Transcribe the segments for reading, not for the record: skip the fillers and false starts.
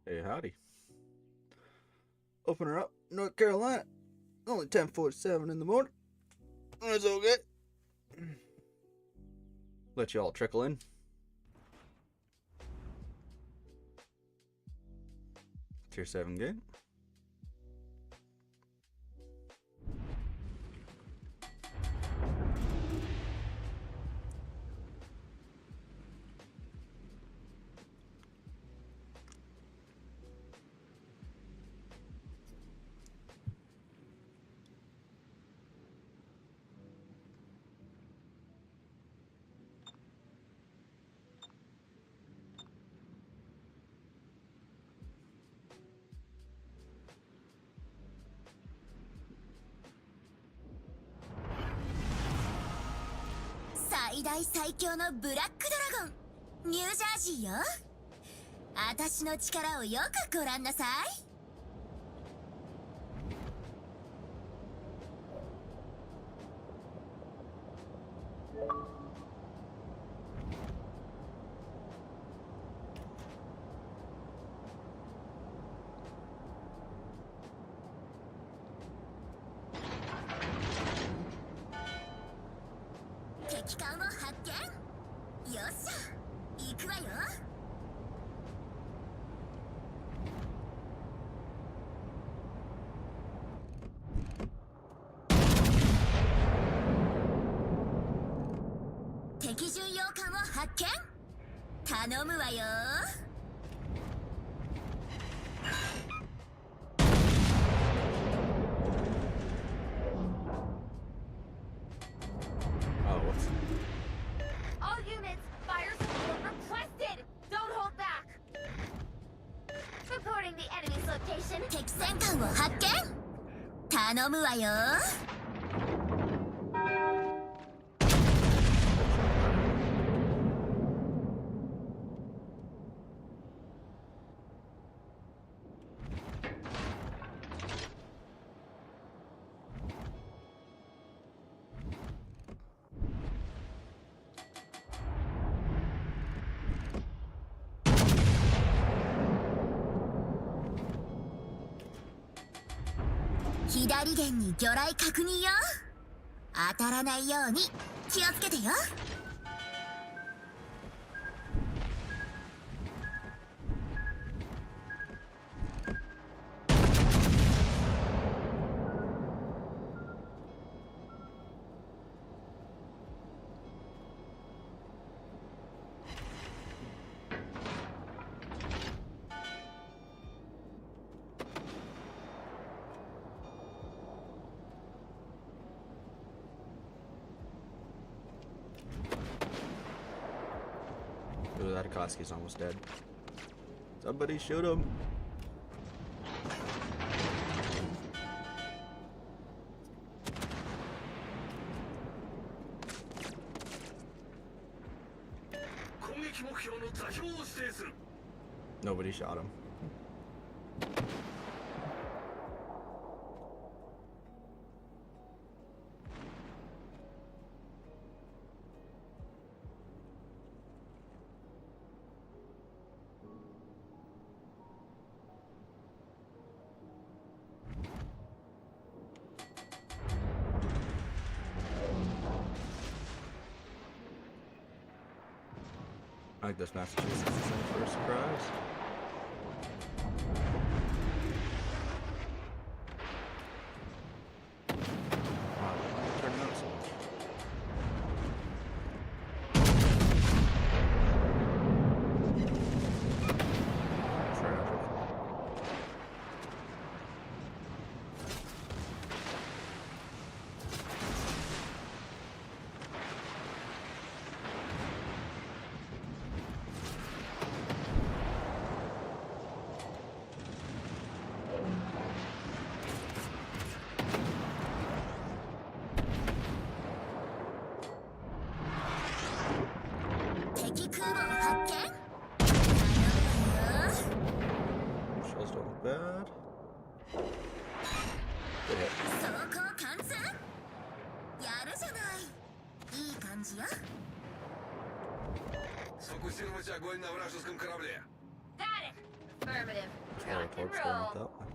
Hey, howdy. Open her up, North Carolina. Only 10:47 in the morning. That's okay. Let you all trickle in. Tier 7 game.最大最強のブラックドラゴンニュージャージーよ。あたしの力をよくご覧なさい。敵艦を発見。よっしゃ行くわよ。敵巡洋艦を発見。頼むわよ。Oh, whoops. All units, fire support requested! Don't hold back! Reporting the enemy's location. 敵戦艦を発見。頼むわよ。左舷に魚雷確認よ。当たらないように気をつけてよ。Ooh, that Akatsuki's almost dead. Somebody shoot him. Nobody shot him. I like this Massachusetts is in for a surprise. Wow, they're turning out so much. Tragic. Shells don't look bad. Good hit. 装甲貫通。やるじゃない。いい感じよ。Сфокусировать огонь на вражеском корабле. Got it! Affirmative. All the Rock and torps going roll. out that way.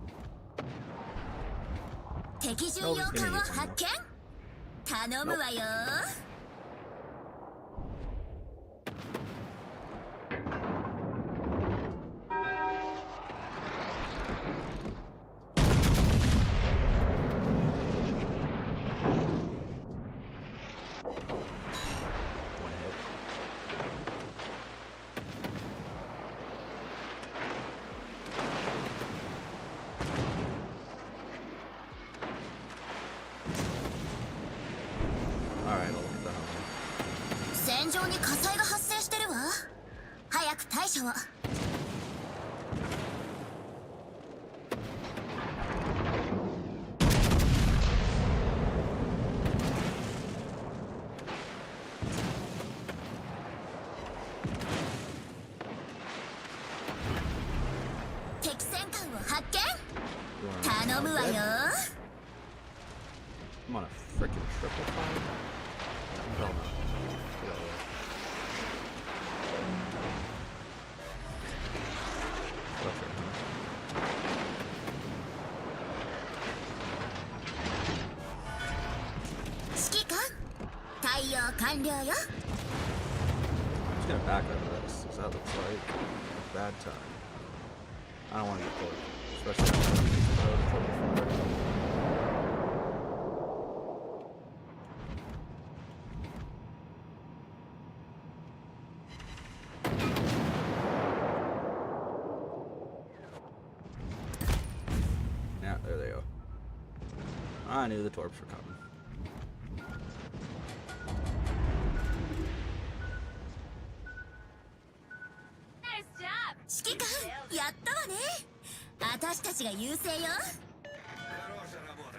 敵巡洋艦を発見。頼むわよ。One hit. Alright, I'll look at the helmet. 戦場に火災が発生してるわ。早く対処を。敵戦艦を発見。 You wanna 頼むわよ。 I'm on a freaking triple fire. Hell no. Get out of there. That's right, huh? 指揮官、対応完了よ。 I'm just gonna back out of this, 'cause that looks like a bad time. I don't want to get pulled, especially after the triple fire. Yeah, there they go. I knew the torps were coming. Nice job. 指揮官、やったわね。私たちが優勢よ。 Хорошая работа.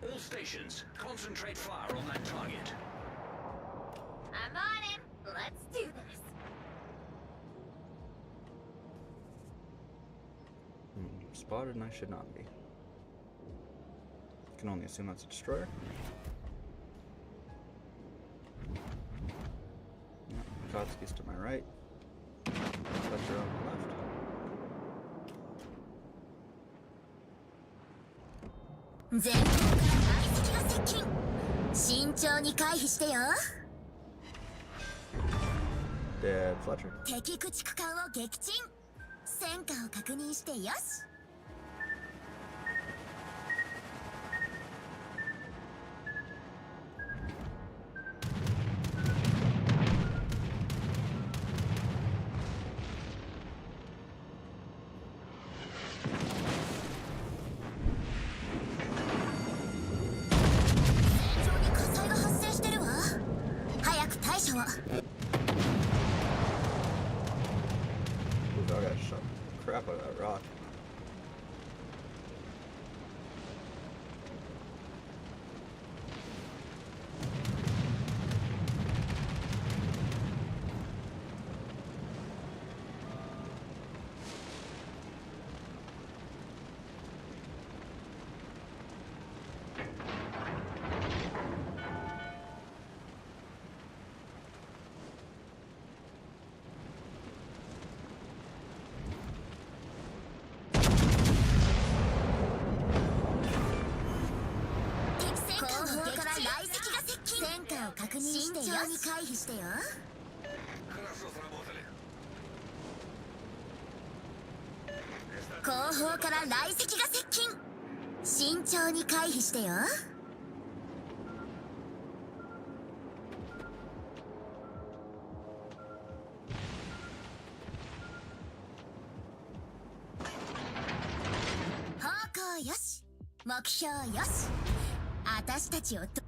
All stations, concentrate fire on that target. I'm on it. Let's do this. Spotted and I should not be. Can only assume that's a destroyer. Yeah, Kotsky's to my right. Fletcher on my left. 前方から外敵が接近。慎重に回避してよ。 Dead Fletcher. 敵駆逐艦を撃沈。戦果を確認してよし。 戦場に火災が発生してるわ。早く対処を。 Ooh, I gotta shot the crap out of that rock. Хорошо сработали. 後方から雷石が接近。慎重に回避してよ。方向よし、目標よし。私たちをと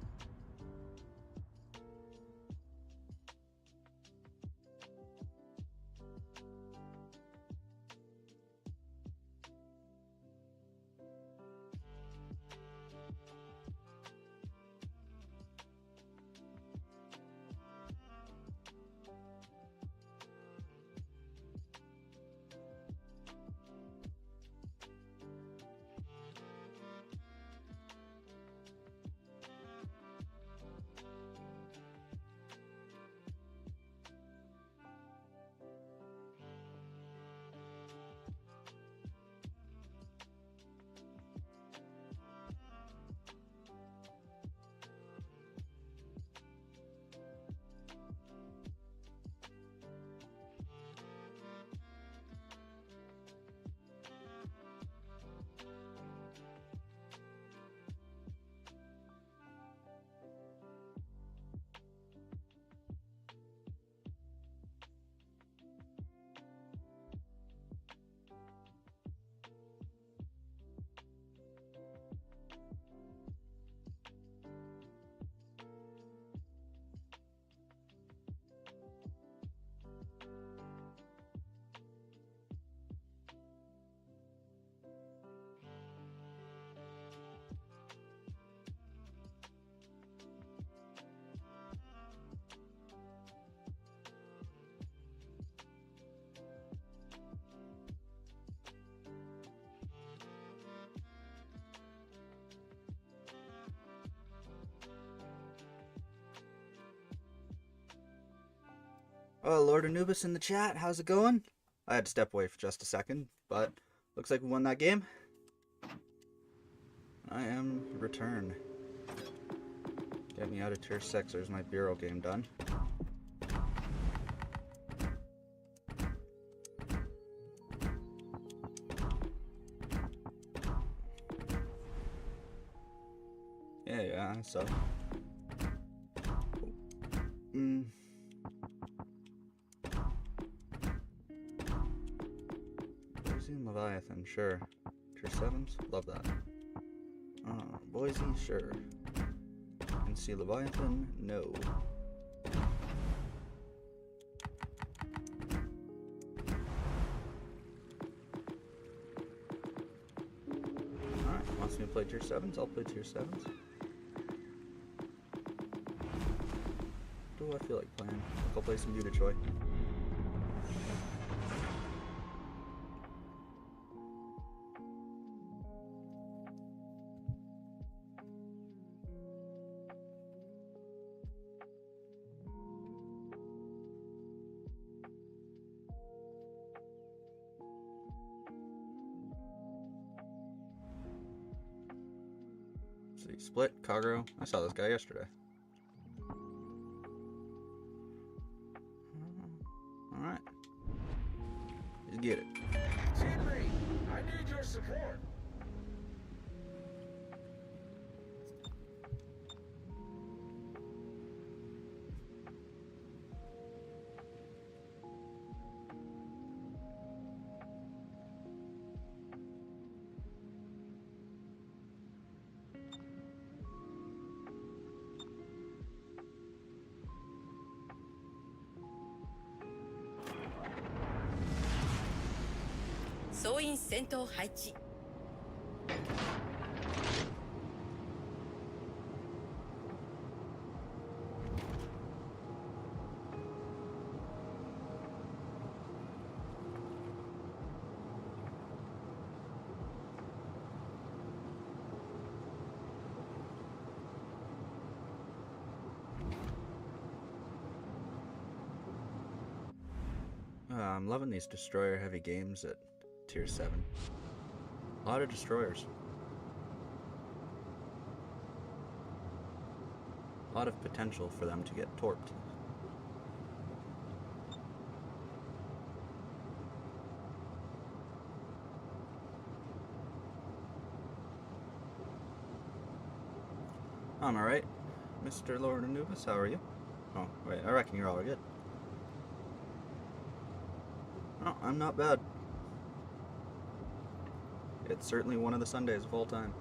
Oh, Lord Anubis in the chat, how's it going? I had to step away for just a second, but looks like we won that game. I am returned. Get me out of tier 6, there's my bureau game done. Yeah, so. Boise and Leviathan, sure. Tier 7s, love that. Boise, sure. And see Leviathan, no. Alright, wants me to play tier 7s, I'll play tier 7s. What do I feel like playing? I'll play some Butte Choi. See, Split, Kagero. I saw this guy yesterday. Alright. Let's get it. Teammate, I need your support. I'm loving these destroyer heavy games at tier 7. A lot of destroyers. A lot of potential for them to get torped. I'm alright. Mr. Lord Anubis, how are you? Oh, wait, I reckon you're all good. Oh, I'm not bad. It's certainly one of the Sundays of all time.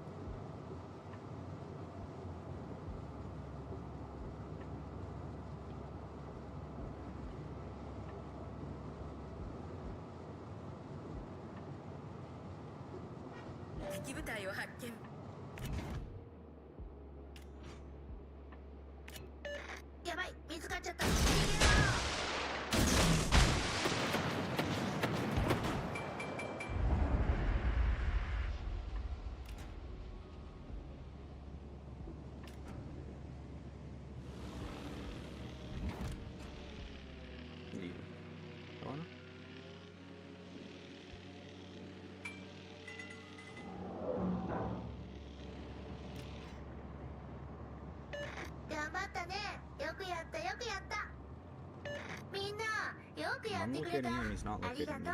I'm locating him, he's not locating me.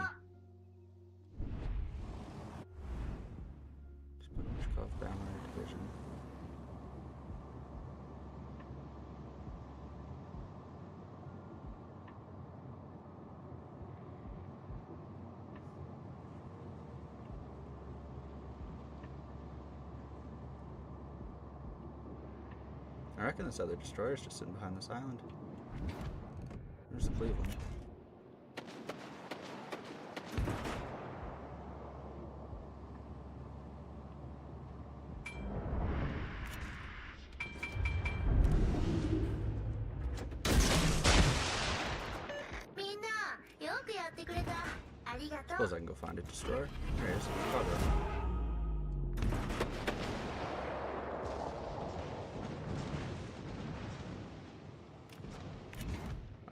Just put Ushkov down our division. I reckon this other destroyer's just sitting behind this island. There's Cleveland. Suppose I can go find a destroyer. There he is.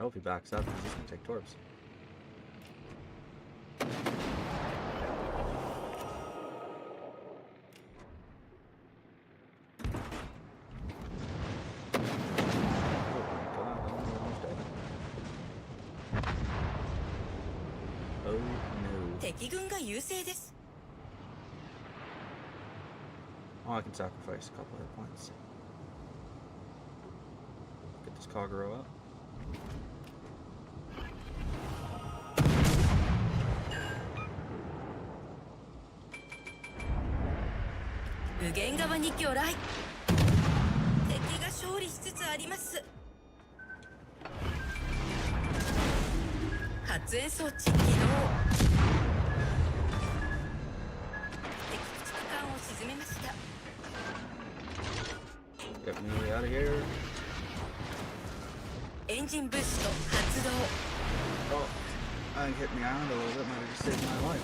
hope he backs up because he's gonna take torps. Oh no. 敵軍が優勢です Oh, I can sacrifice a couple hit points. Get this Kagero up. 右舷側に魚雷敵が勝利しつつあります発煙装置起動敵駆逐艦を沈めました Get me out of here. エンジンブースト発動 Oh, I hit me around a little bit. Might have just saved my life.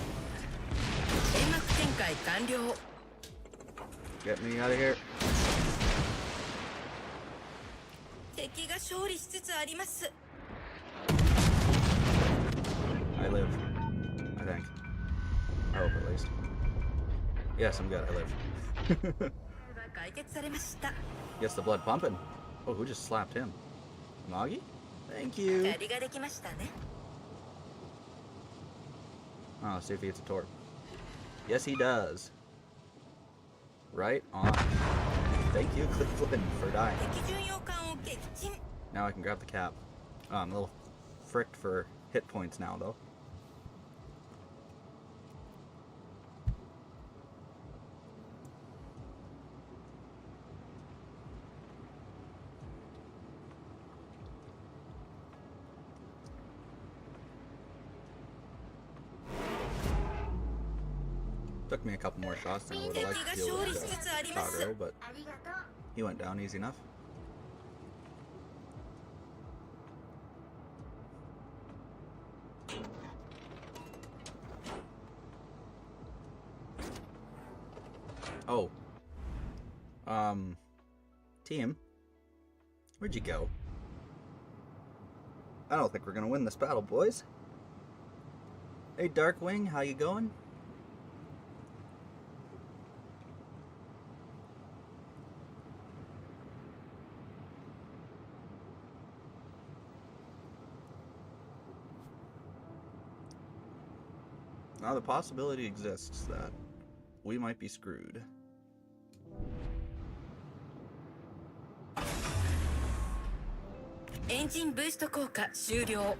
煙幕展開完了 Get me out of here. 敵が勝利しつつあります I live. I think. I hope at least. Yes, I'm good. I live. 解決されました Gets the blood pumping. Oh, who just slapped him? Magi? Thank you. 借りができましたね Oh, let's see if he hits a torp. Yes, he does. Right on. Thank you, Cleveland, for dying. 敵巡洋艦を撃沈 Now I can grab the cap. Oh, I'm a little fricked for hit points now, though. Took me a couple more shots than I would have liked to deal with Kagero, but ありがとう he went down easy enough. Oh. Team. Where'd you go? I don't think we're gonna win this battle, boys. Hey, Darkwing, how you going? Now the possibility exists that we might be screwed. Engine boost 効果終了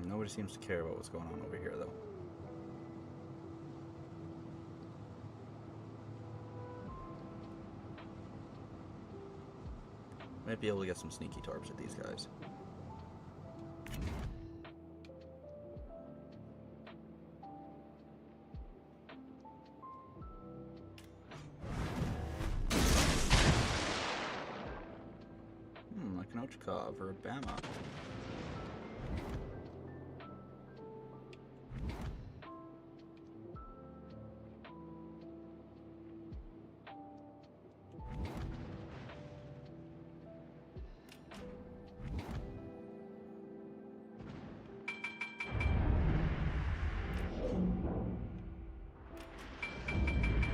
Nobody seems to care about what's going on over here, though. Might be able to get some sneaky torps at these guys. Like an Ochkov or a Bama.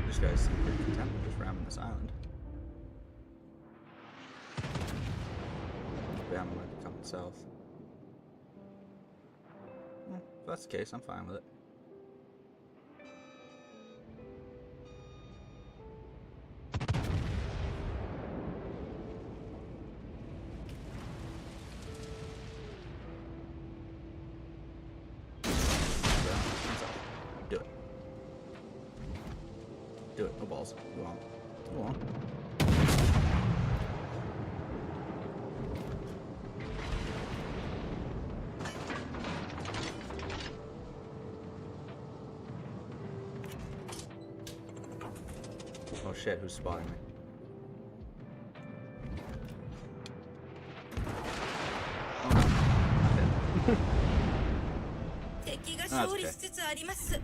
These guys seem pretty content with just ramming this island. Bama might be coming south. Well, if that's the case, I'm fine with it. Do it. Do it. No balls. Go on. Go on. Oh shit, who's spotting me?敵が勝利しつつあります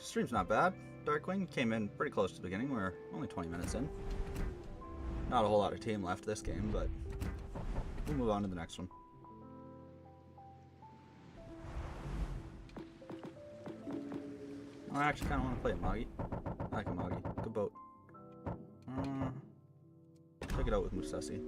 Stream's not bad. Darkwing came in pretty close to the beginning. We're only 20 minutes in. Not a whole lot of team left this game, but we'll move on to the next one. I actually kind of want to play a Moggy. I like a Moggy. Good boat. Check it out with Musasi.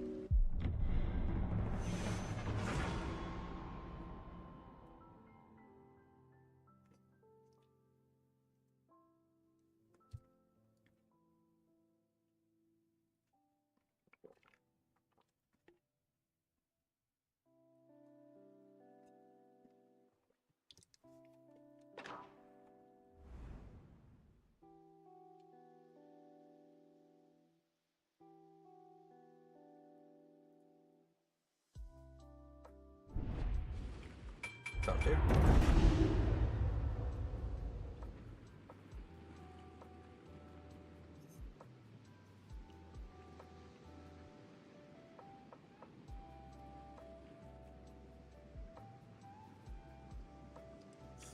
Top tier.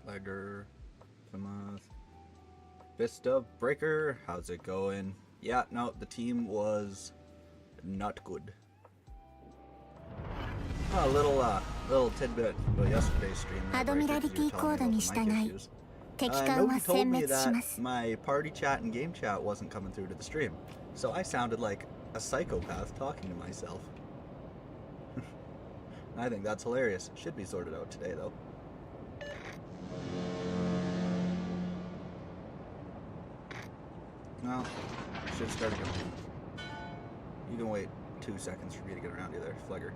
Flagger, Plymouth, Vista, Breaker. How's it going? Yeah, no, the team was not good. Oh, a little tidbit about yesterday's stream. Admiralty code に従い、敵艦は Nobody 殲 told me 滅し that ます。 my party chat and game chat wasn't coming through to the stream, so I sounded like a psychopath talking to myself. I think that's hilarious. Should be sorted out today, though. Well, should start again. You can wait 2 seconds for me to get around you there, Flagger.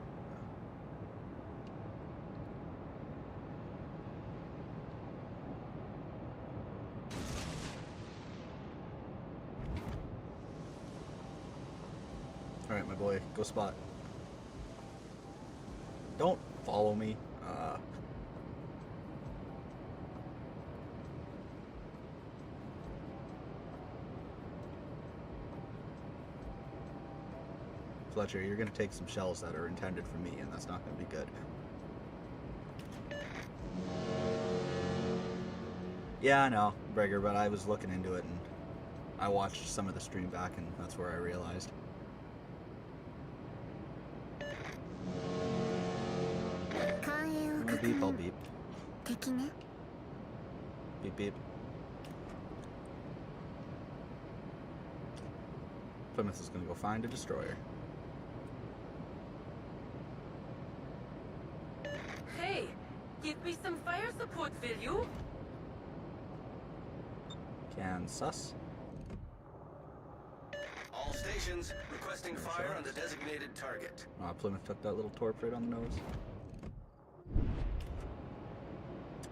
Alright, my boy, go spot. Don't follow me. Fletcher, you're gonna take some shells that are intended for me, and that's not gonna be good. Yeah, I know, Breaker, but I was looking into it, and I watched some of the stream back, and that's where I realized. Beep, I'll beep. Beep, beep. Plymouth is gonna go find a destroyer. Hey, give me some fire support, will you? Can sus. All stations requesting fire on the designated target. Plymouth took that little torp right on the nose.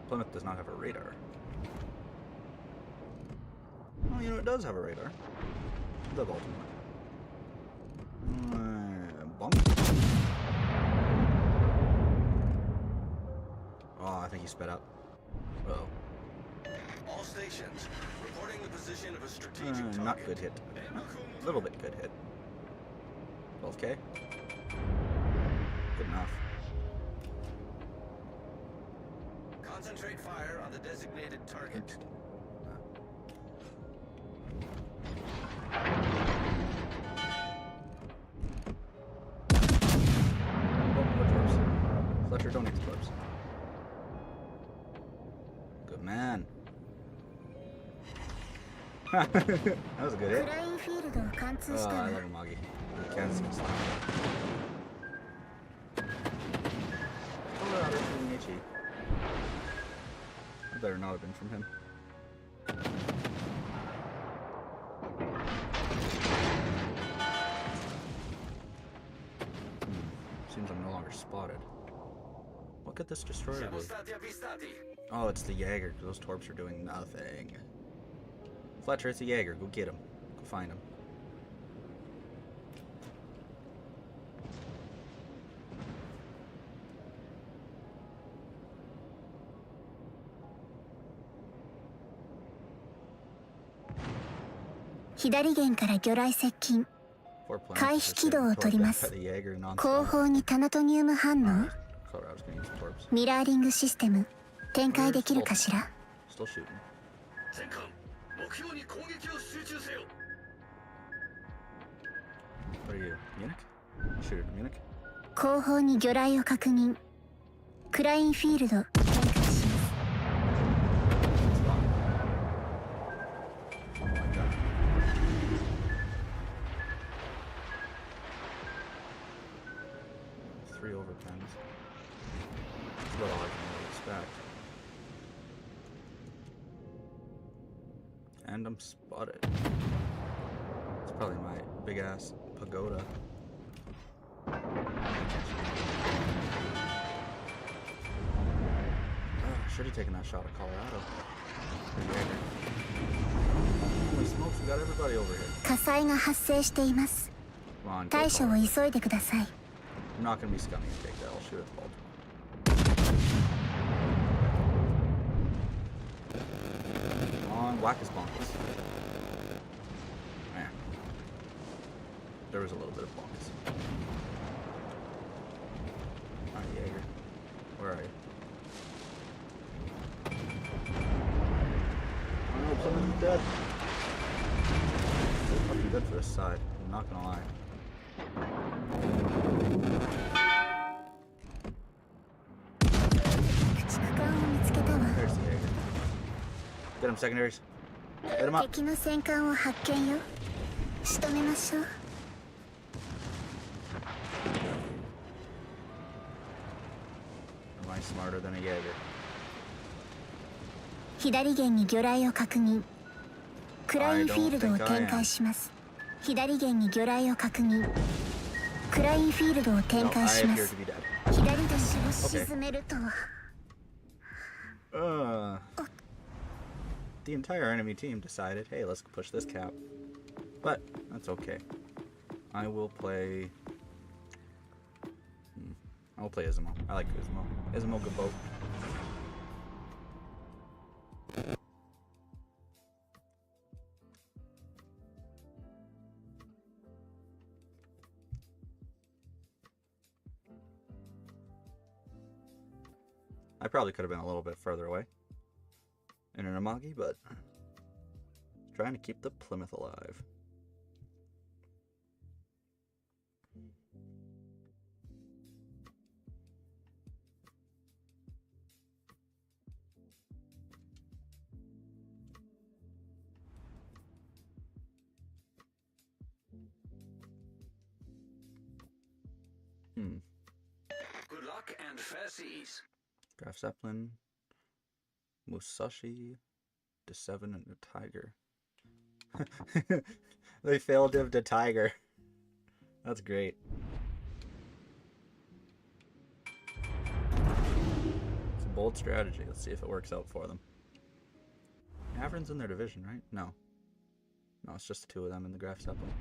Plymouth does not have a radar. Oh, you know, it does have a radar. The Baltimore. Bump. Oh, I think he sped up. Uh-oh. All stations reporting the position of a strategic target. Not good hit. A little bit good hit. 12k. Good enough. Concentrate fire on the designated target. Fletcher, don't eat the torps. Good man. That was a good hit. Oh, I like Moggy. You can't see slap. Oh, that's really itchy. That better not have been from him. Seems I'm no longer spotted. What could this destroyer do? Oh, it's the Jaeger. Those torps are doing nothing. Fletcher, it's a Jaeger. Go get him. Go find him.左舷から魚雷接近。回避軌道を取ります。後方にタナトニウム反応。ミラーリングシステム展開できるかしら。全艦目 What are you, Munich? Shoot it, Munich. 後方に魚雷を確認。クラインフィールド展開します。Oh my god. Three overpens. That's about all I can really expect. And I'm spotted. It's probably my big ass pagoda. Should have taken that shot at Colorado. Holy smokes, we got everybody over here. 火災が発生しています。 Come on, go 対処を Colorado. 急いでください。 I'm not gonna be scummy and take that. I'll shoot at Baltimore. Come on, whack his bonks. Man. There was a little bit of bonks. Alright, Jaeger. Where are you? Oh no, someone's dead. They're fucking good for this side. I'm not gonna lie. There's the Jaeger. Get him, secondaries. Get him up. 敵の戦艦を発見よ。仕留めましょう。 Am I smarter than a Jaeger? 左舷に魚雷を確認。クラインフィールドを展開します。左舷に魚雷を確認。クラインフィールドを展 No, 開 I しま appear す to。be dead. 左舷を沈めるとは。The entire enemy team decided, hey, let's push this cap. But that's okay. I will play. I will play Ismo. I like Ismo. Ismo, good boat. I probably could have been a little bit further away in an Amagi, but trying to keep the Plymouth alive. Good luck and fair seas. Graf Zeppelin, Musashi, D7, and a Tiger. They failed him to Tiger. That's great. It's a bold strategy. Let's see if it works out for them. Avern's in their division, right? No. No, it's just the two of them in the Graf Zeppelin.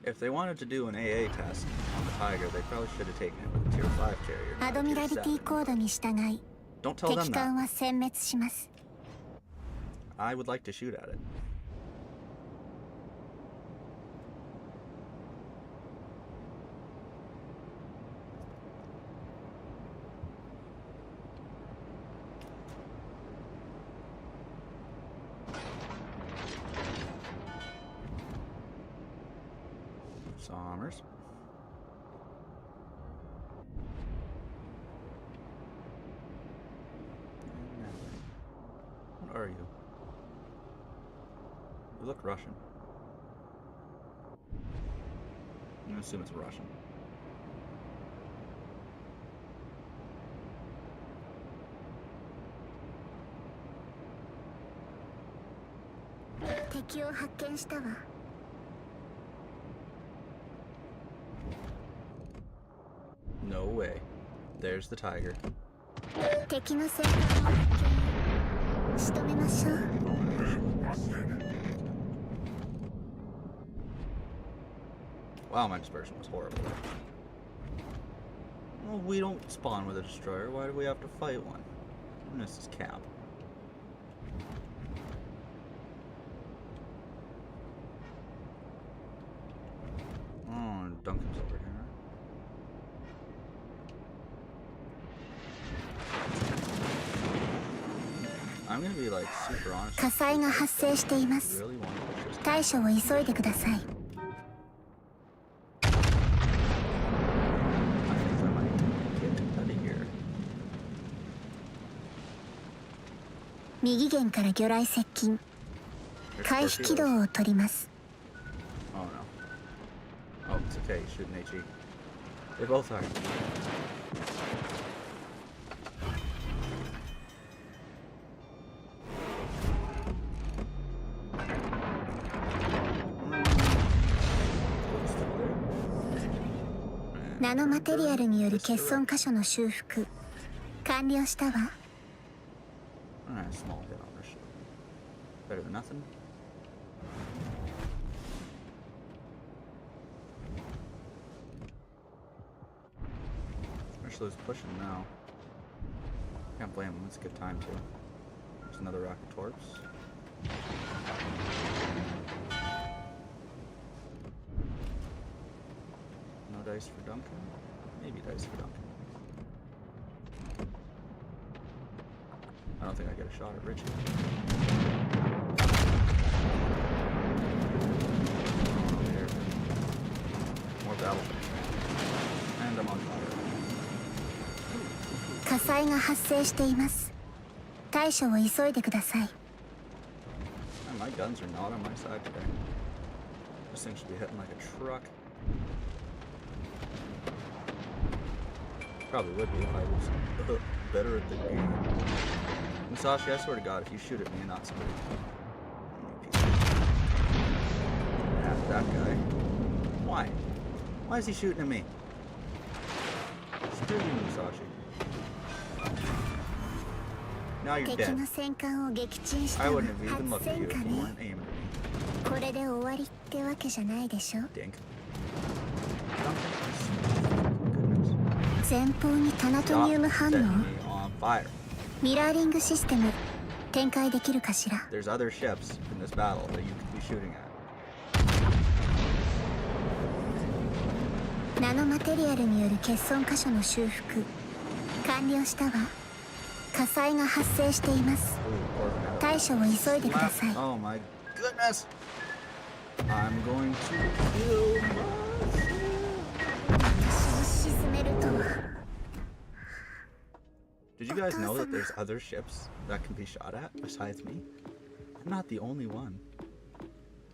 If they wanted to do an AA test on the Tiger, they probably should have taken it with a tier 5 carrier. アドミラリティコードに従い、 Don't tell them 敵艦 that. は殲滅します。 I would like to shoot at it. Sommers. What are you? You look Russian. I'm gonna assume it's Russian. "敵を発見したわ。 No way. There's the Tiger. 敵の戦艦を発見。仕留めましょう。 Wow, my dispersion was horrible. Well, we don't spawn with a destroyer. Why do we have to fight one? And this is Cap. Oh, Duncan's over here. I'm gonna be like super honest. 火災が発生しています。 Really want to push this. 対処を急いでください。 I think I might get out of here. 右舷から魚雷接近。 There's 回避軌 torpedoes. 道を取ります。 Oh no. Oh, it's okay. Shoot an HE. They both are. What's through there? ナノマテリアルによる欠損箇所の修復完了したわ。 Alright, small hit on this shit. Better than nothing. Actually, it's pushing now. Can't blame him. It's a good time too. There's another rocket torps. No dice for Duncan. Maybe dice for Duncan. I don't think I get a shot at Richie. Oh, here. More battleships. And I'm on fire. 火災が発生しています。対処を急いでください。 Man, my guns are not on my side today. This thing should be hitting like a truck. Probably would be if I was better at the game. Musashi, I swear to God, if you shoot at me and not somebody. Yeah, that guy. Why? Why is he shooting at me? Screw you, Musashi. Now you're 敵 dead. の戦艦を撃沈した I のは wouldn't have even 初 looked at you 戦 if 果 you ね。 weren't aiming at me. これで終わりってわけじゃないでしょ。 Dink. Goodness. 前方にタナトニウム Stop 反 setting 応。 me on fire. ミラーリングシステム展開できるかしら。 There's other ships in this battle that you could be shooting at. ナノマテリアルによる欠損箇所の修復完了したわ。火災が発生しています。 Ooh, orphan. 対処を急いでください。 Oh my goodness! I'm going to kill myself. 私を沈めるとは。 Did you guys know that there's other ships that can be shot at besides me? I'm not the only one.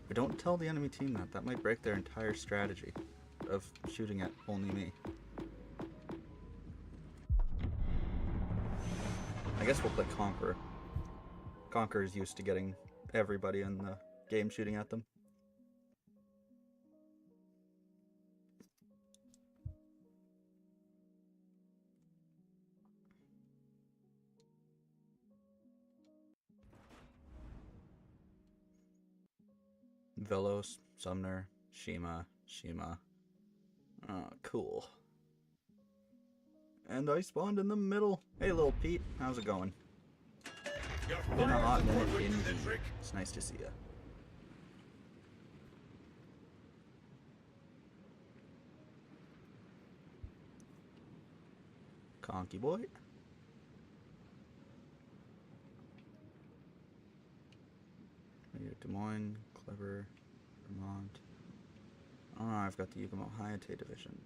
But don't tell the enemy team that. That might break their entire strategy of shooting at only me. I guess we'll play Conqueror. Conqueror is used to getting everybody in the game shooting at them. Velos, Sumner, Shima. Cool. And I spawned in the middle. Hey, little Pete, how's it going? Been a hot minute indeed. It's nice to see ya. Conky boy. Des Moines, Clever, Vermont. Oh, I've got the Yukumo Hayate division.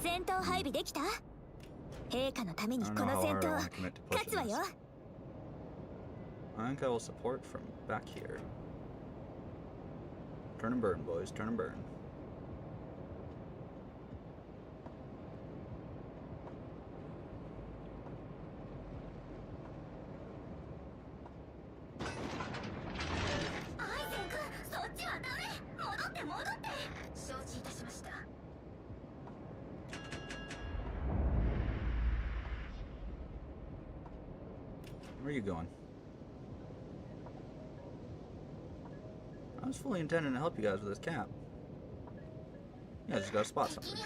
I don't know how hard I want to commit to pushing this. I think I will support from back here. Turn and burn, boys. Turn and burn. Where are you going? I was fully intending to help you guys with this cap. Yeah, I just gotta spot something. Do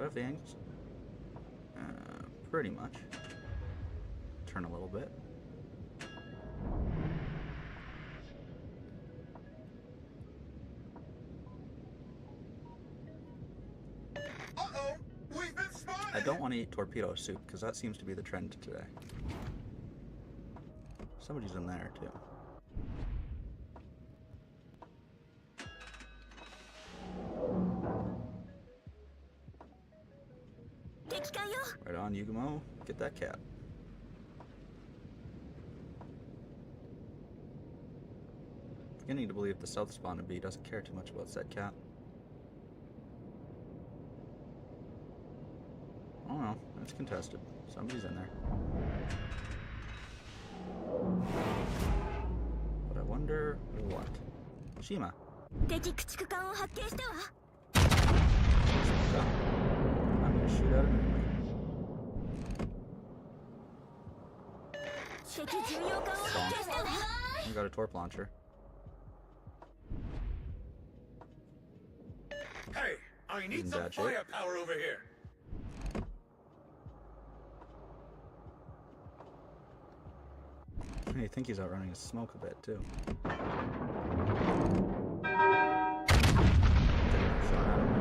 I have the angles? Pretty much. Turn a little bit. I don't want to eat torpedo soup, because that seems to be the trend today. Somebody's in there, too. Right on, Yugumo. Get that cap. Beginning to believe the South Spawn bee doesn't care too much about said cat. Oh no, it's contested. Somebody's in there. But I wonder what? Shima. I'm gonna shoot at him anyway. I got a torp launcher. Hey, I need In some bad shape. firepower over here. I think he's outrunning his smoke a bit too. Shot at him.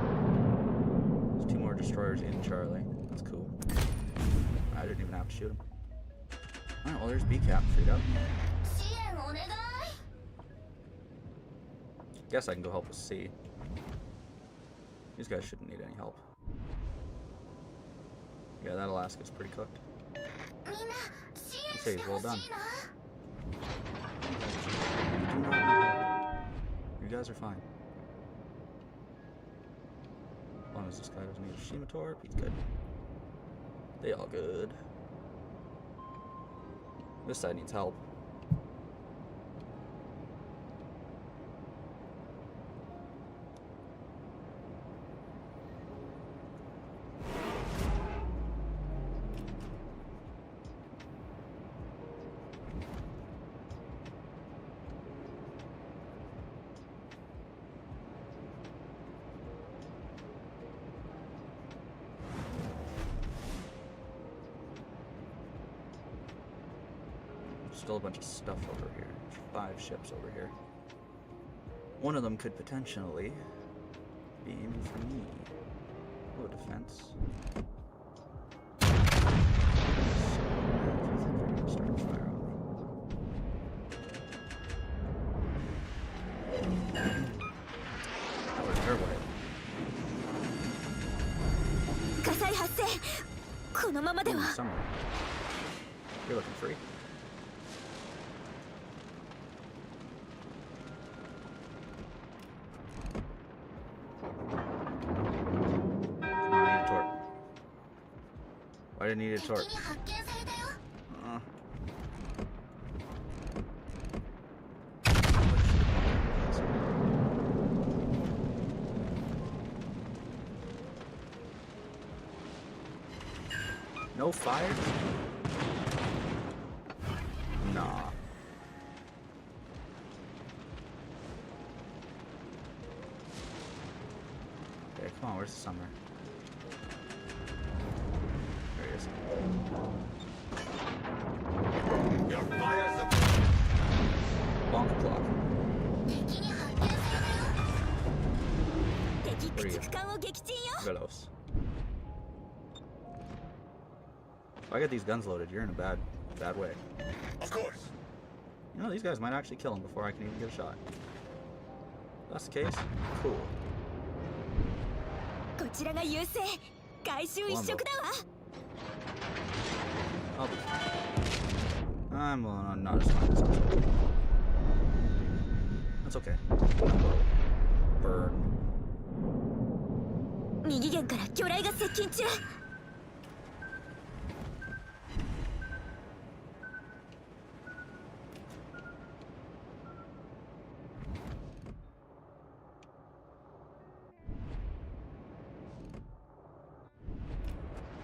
There's 2 more destroyers in Charlie. That's cool. I didn't even have to shoot him. Alright, well there's B-Cap freed up. Guess I can go help with C. These guys shouldn't need any help. Yeah, that Alaska's pretty cooked. Okay, well done. You guys are fine. As long as this guy doesn't need a Shima torp, he's good. They all good. This side needs help. Still a bunch of stuff over here. 5 ships over here. One of them could potentially be aiming for me. Oh, defense. So, I think they're gonna start fire on me. That was their way. Ooh, summer. You're looking free. I didn't need a torp. No fire? Nah. Okay, come on, where's the summer? There he is. Your fire's up. Bonk clock. Where are you? Velos. If I get these guns loaded, you're in a bad way. Of course. You know, these guys might actually kill him before I can even get a shot. If that's the case, cool. I'll be fine. I'm not as fine as I'm supposed to be. That's okay. Burn. 右舷から魚雷が接近中。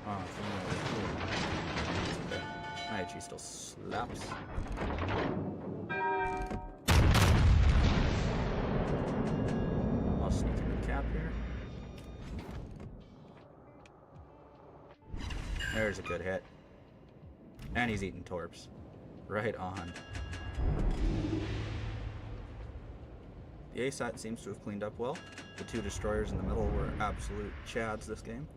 Oh, IHE still slaps. I'll sneak in the cap here. There's a good hit. And he's eating torps. Right on. The ASAT seems to have cleaned up well. The 2 destroyers in the middle were absolute chads this game.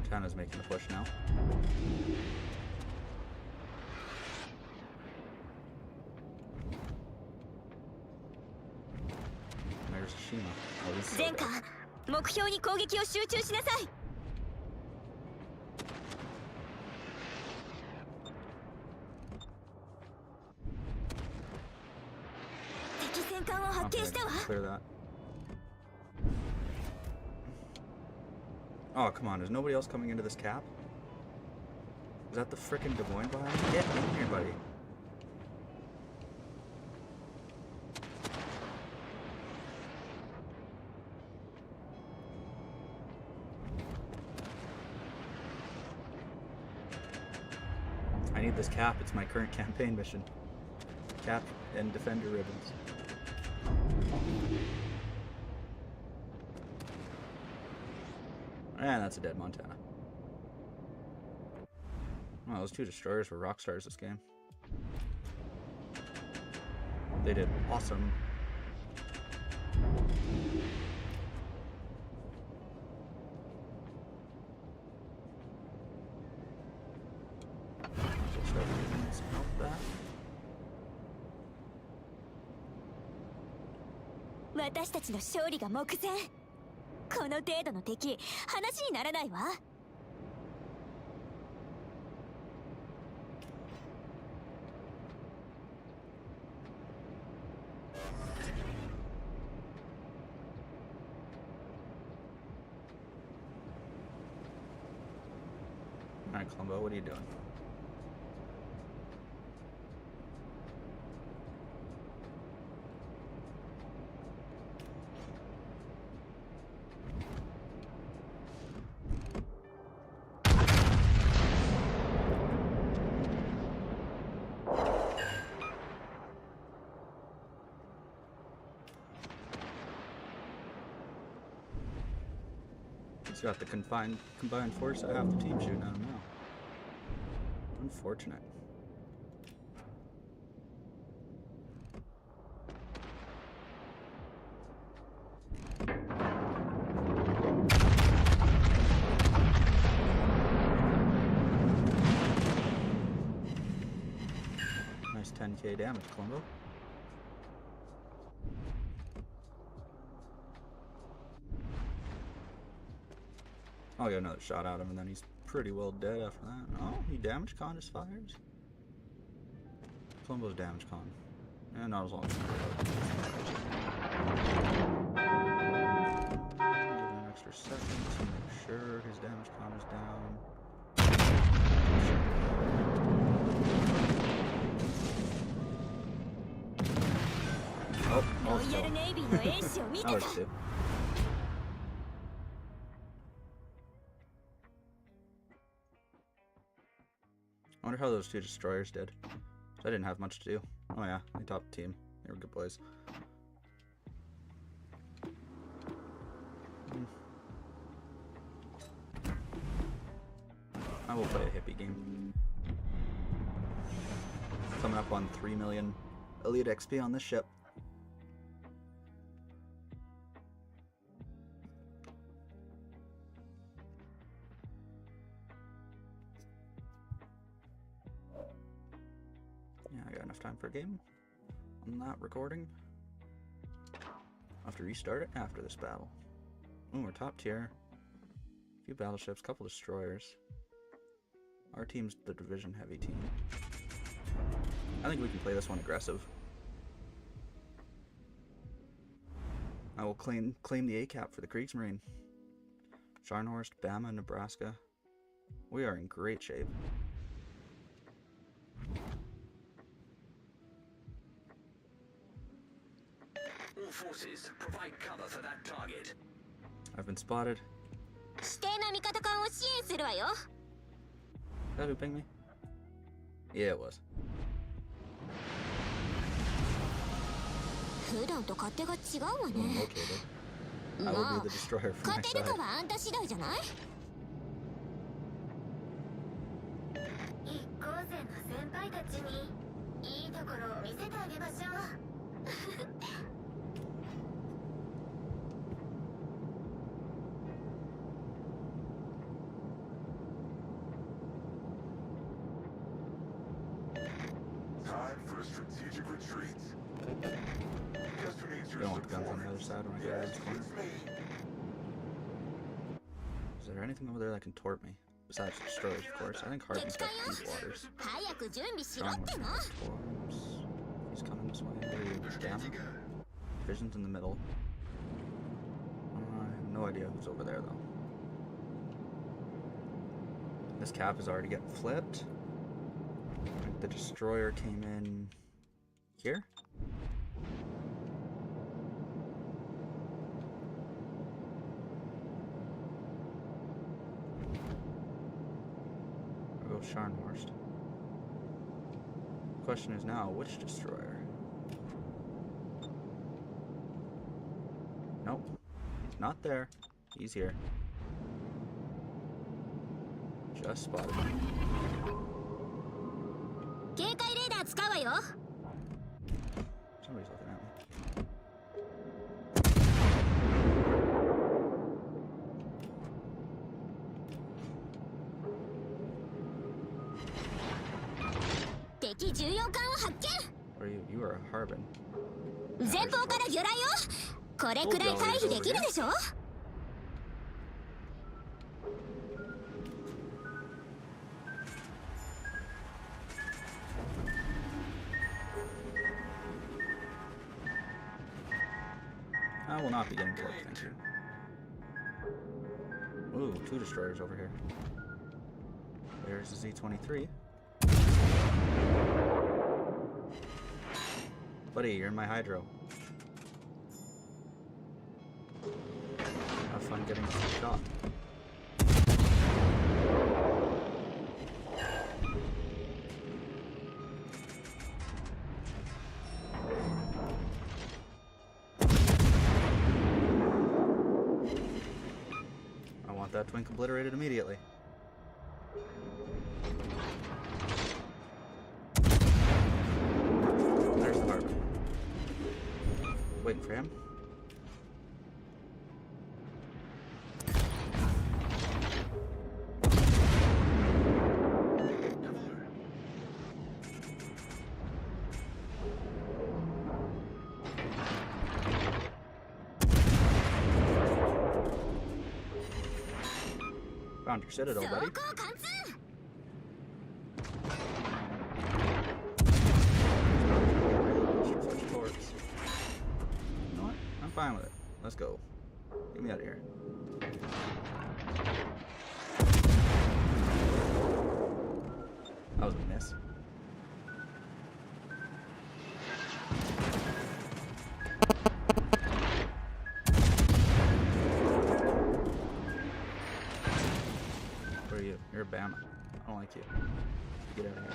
Montana's making the push now. There's Shima. Oh, he's so 前科 dead. 目標に攻撃を集中しなさい。敵戦艦を発見したわ。 Clear that. Oh, come on. Is nobody else coming into this cap? Is that the frickin' Des Moines behind me? Get in here, buddy. I need this cap. It's my current campaign mission. Cap and defender ribbons. And that's a dead Montana. Well, those two destroyers were rock stars this game. They did awesome. Help that. 私たちの勝利が目前。この程度の敵、話にならないわ。Alright, Columbo, what are you doing? He's got the combined force of half the team shooting at him now. Unfortunate. Nice 10k damage, Columbo. I'll get another shot at him, and then he's pretty well dead after that. Oh, he damage con his fires. Columbo's damage con. And not as long as he give him an extra second to make sure his damage con is down. Oh, almost killed. That was two. I wonder how those two destroyers did. I didn't have much to do. Oh yeah, they topped the team. They were good boys. I will play a hippie game. Coming up on 3 million Elite XP on this ship. Yeah, I got enough time for a game. I'm not recording. I'll have to restart it after this battle. Ooh, we're top tier. A few battleships, couple destroyers. Our team's the division heavy team. I think we can play this one aggressive. I will claim the A-cap for the Kriegsmarine. Scharnhorst, Bama, Nebraska. We are in great shape. All forces, provide cover for that target. I've been spotted. 指定な味方艦を支援するわよ。 Is that who pinged me? Yeah, it was. 普段と勝手が違うわ Boom ね。 located. I will be the destroyer from my 勝てる side. かはあんた次第じゃない？一行生の先輩たちにいいところを見せてあげましょう。I don't want the guns on the other side when I get out of this corner. Is there anything over there that can torp me? Besides destroyers, of course. I think Harbin's got deep waters. Strong torps. He's coming this way. Where are you? Down? Vision's in the middle. I have no idea who's over there, though. This cap is already getting flipped. The destroyer came in here. There goes Scharnhorst. Question is now, which destroyer? Nope. He's not there. He's here. Just spotted him. Somebody's looking at me. Where are you? You are a Harbin. 前方から魚雷よ。これくらい回避できるでしょ。I will not be getting torqued, thank you. Ooh, 2 destroyers over here. There's the Z-23. Buddy, you're in my hydro. Have fun getting shot. I want that twink obliterated immediately. There's the Harbin. Waiting for him. Found your citadel, buddy. You know what? I'm fine with it. Let's go. Get me out of here. That was a miss. Where are you? You're a Bama. I don't like you. Get out of here.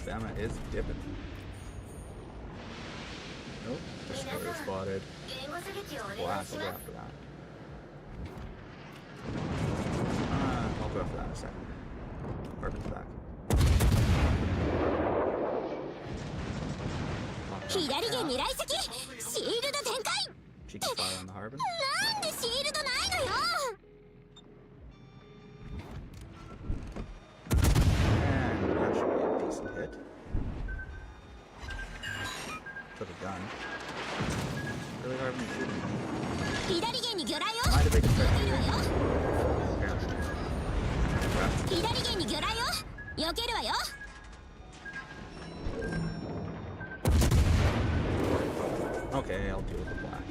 Bama is dipping. Nope. Destroyer spotted. Blast will go after that. I'll go after that in a second. Harbin's back. Cheeky fire on the Harbin. And that should be a decent hit. Took a gun. Really hard when shooting me. Why did they just start shooting? Okay, I'll deal with the black.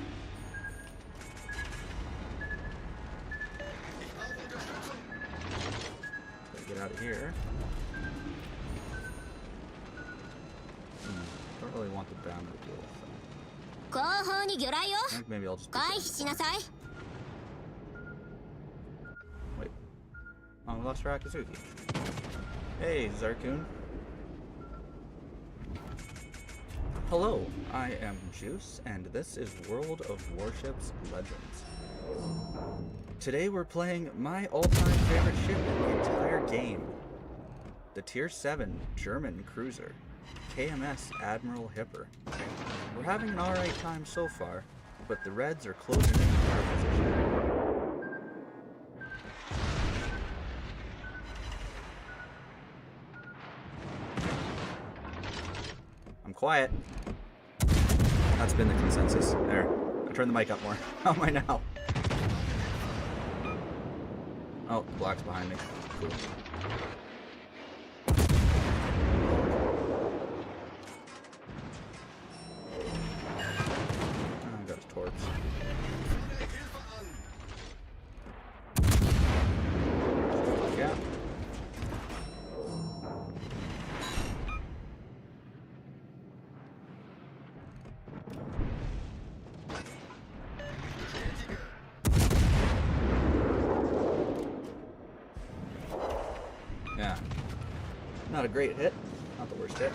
Gotta get out of here. Don't really want the Bama to deal with them. I think maybe I'll just wait. Oh, we lost our Akazuki. Hey, Zarkun. Hello, I am Juice, and this is World of Warships Legends. Today we're playing my all-time favorite ship in the entire game. The Tier 7 German cruiser, KMS Admiral Hipper. We're having an alright time so far, but the Reds are closing in on our position. I'm quiet. That's been the consensus. There. I turned the mic up more. How am I now? Oh, the Black's behind me. Cool. I got his torps. Yeah. Yeah. Not a great hit. Not the worst hit.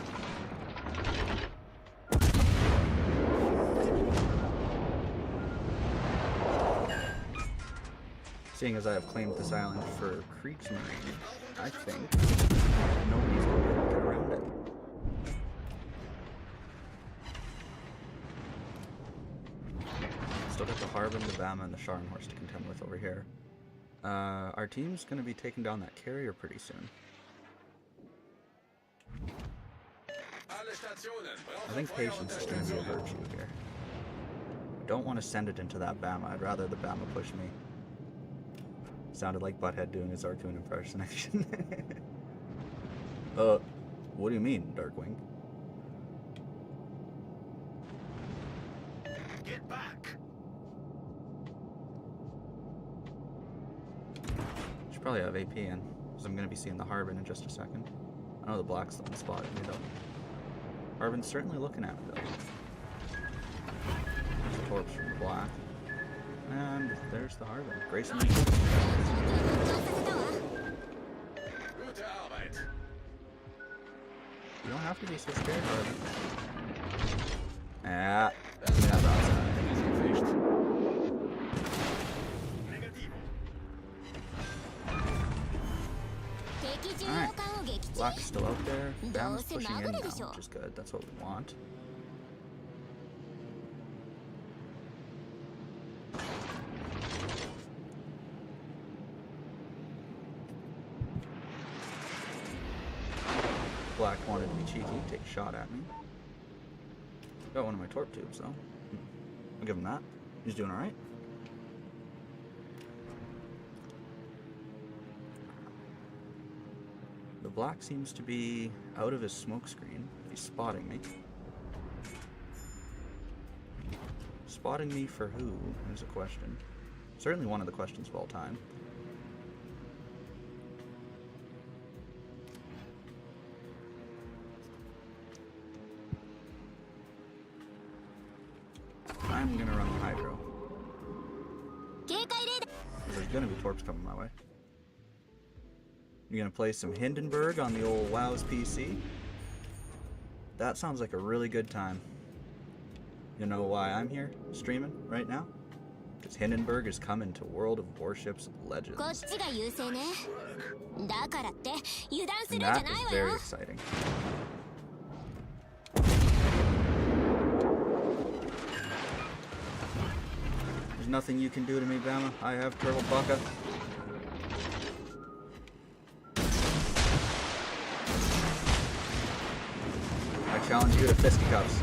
Seeing as I have claimed this island for Kriegsmarine, I think nobody's going to be able to get around it. Still got the Harbin, the Bama, and the Scharnhorst to contend with over here. Our team's going to be taking down that carrier pretty soon. I think patience is going to be a virtue here. I don't want to send it into that Bama. I'd rather the Bama push me. Sounded like Butthead doing his Arcoon impersonation. What do you mean, Darkwing? Get back! Should probably have AP in, because I'm going to be seeing the Harbin in just a second. I know the Black's the one spotted me, though. Harbin's certainly looking at me, though. There's the torps from the Black. And there's the Harbin. Grayson. Gute Arbeit! You don't have to be so scared, Harbin. Yeah. That's outside. Alright. Black's still out there. Bama's pushing in now, which is good. That's what we want. Black wanted to be cheeky, take a shot at me. Got one of my torp tubes though. I'll give him that. He's doing alright. The Black seems to be out of his smoke screen. He's spotting me. Spotting me for who is a question. Certainly one of the questions of all time. I'm gonna run the Hydro. There's gonna be torps coming my way. You're gonna play some Hindenburg on the old WoW's PC? That sounds like a really good time. You know why I'm here streaming right now? Because Hindenburg is coming to World of Warships Legends. And that is very exciting. There's nothing you can do to me, Bama. I have Turtle Baka. I challenge you to fisticuffs.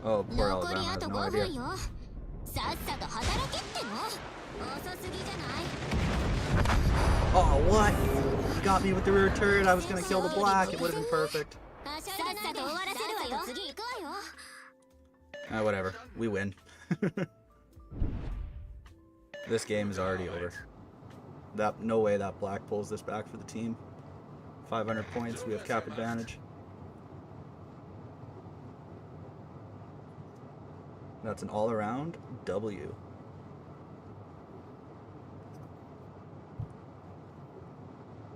Oh, poor Alabama has no idea. Oh, what? You got me with the rear turret. I was gonna kill the Black. It would have been perfect. Whatever. We win. This game is already over. No way that Black pulls this back for the team. 500 points. We have cap advantage. That's an all-around W.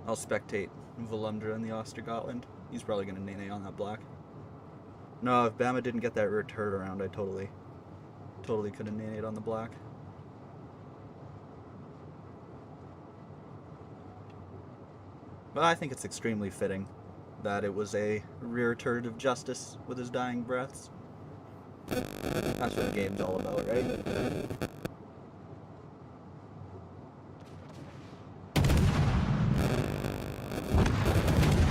I'll spectate Volundra in the Ostergotland. He's probably going to nene on that black. No, if Bama didn't get that return around, I totally could have nene'd on the black. But I think it's extremely fitting that it was a rear turd of justice with his dying breaths. That's what the game's all about, right?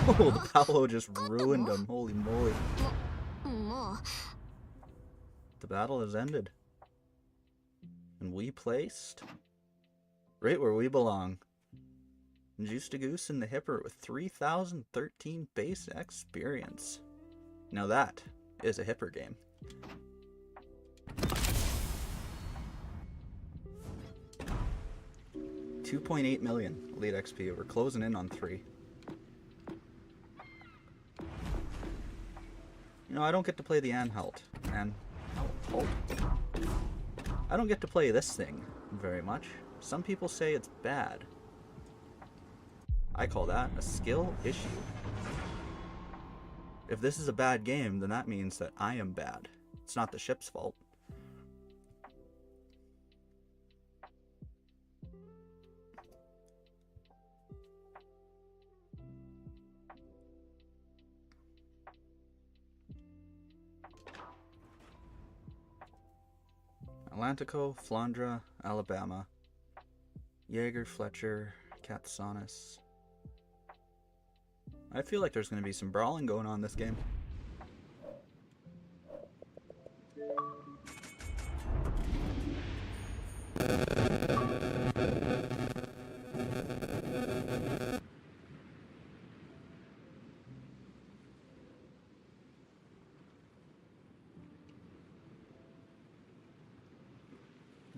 Oh, the Paolo just ruined him. Holy moly. The battle has ended. And we placed right where we belong. Juice to Goose in the Hipper with 3,013 base experience. Now that is a Hipper game. $2.8 million elite XP. We're closing in on 3. You know, I don't get to play the Anhalt. I don't get to play this thing very much. Some people say it's bad. I call that a skill issue. If this is a bad game, then that means that I am bad. It's not the ship's fault. Atlantico, Flandra, Alabama, Jaeger, Fletcher, Katsanis. I feel like there's going to be some brawling going on this game.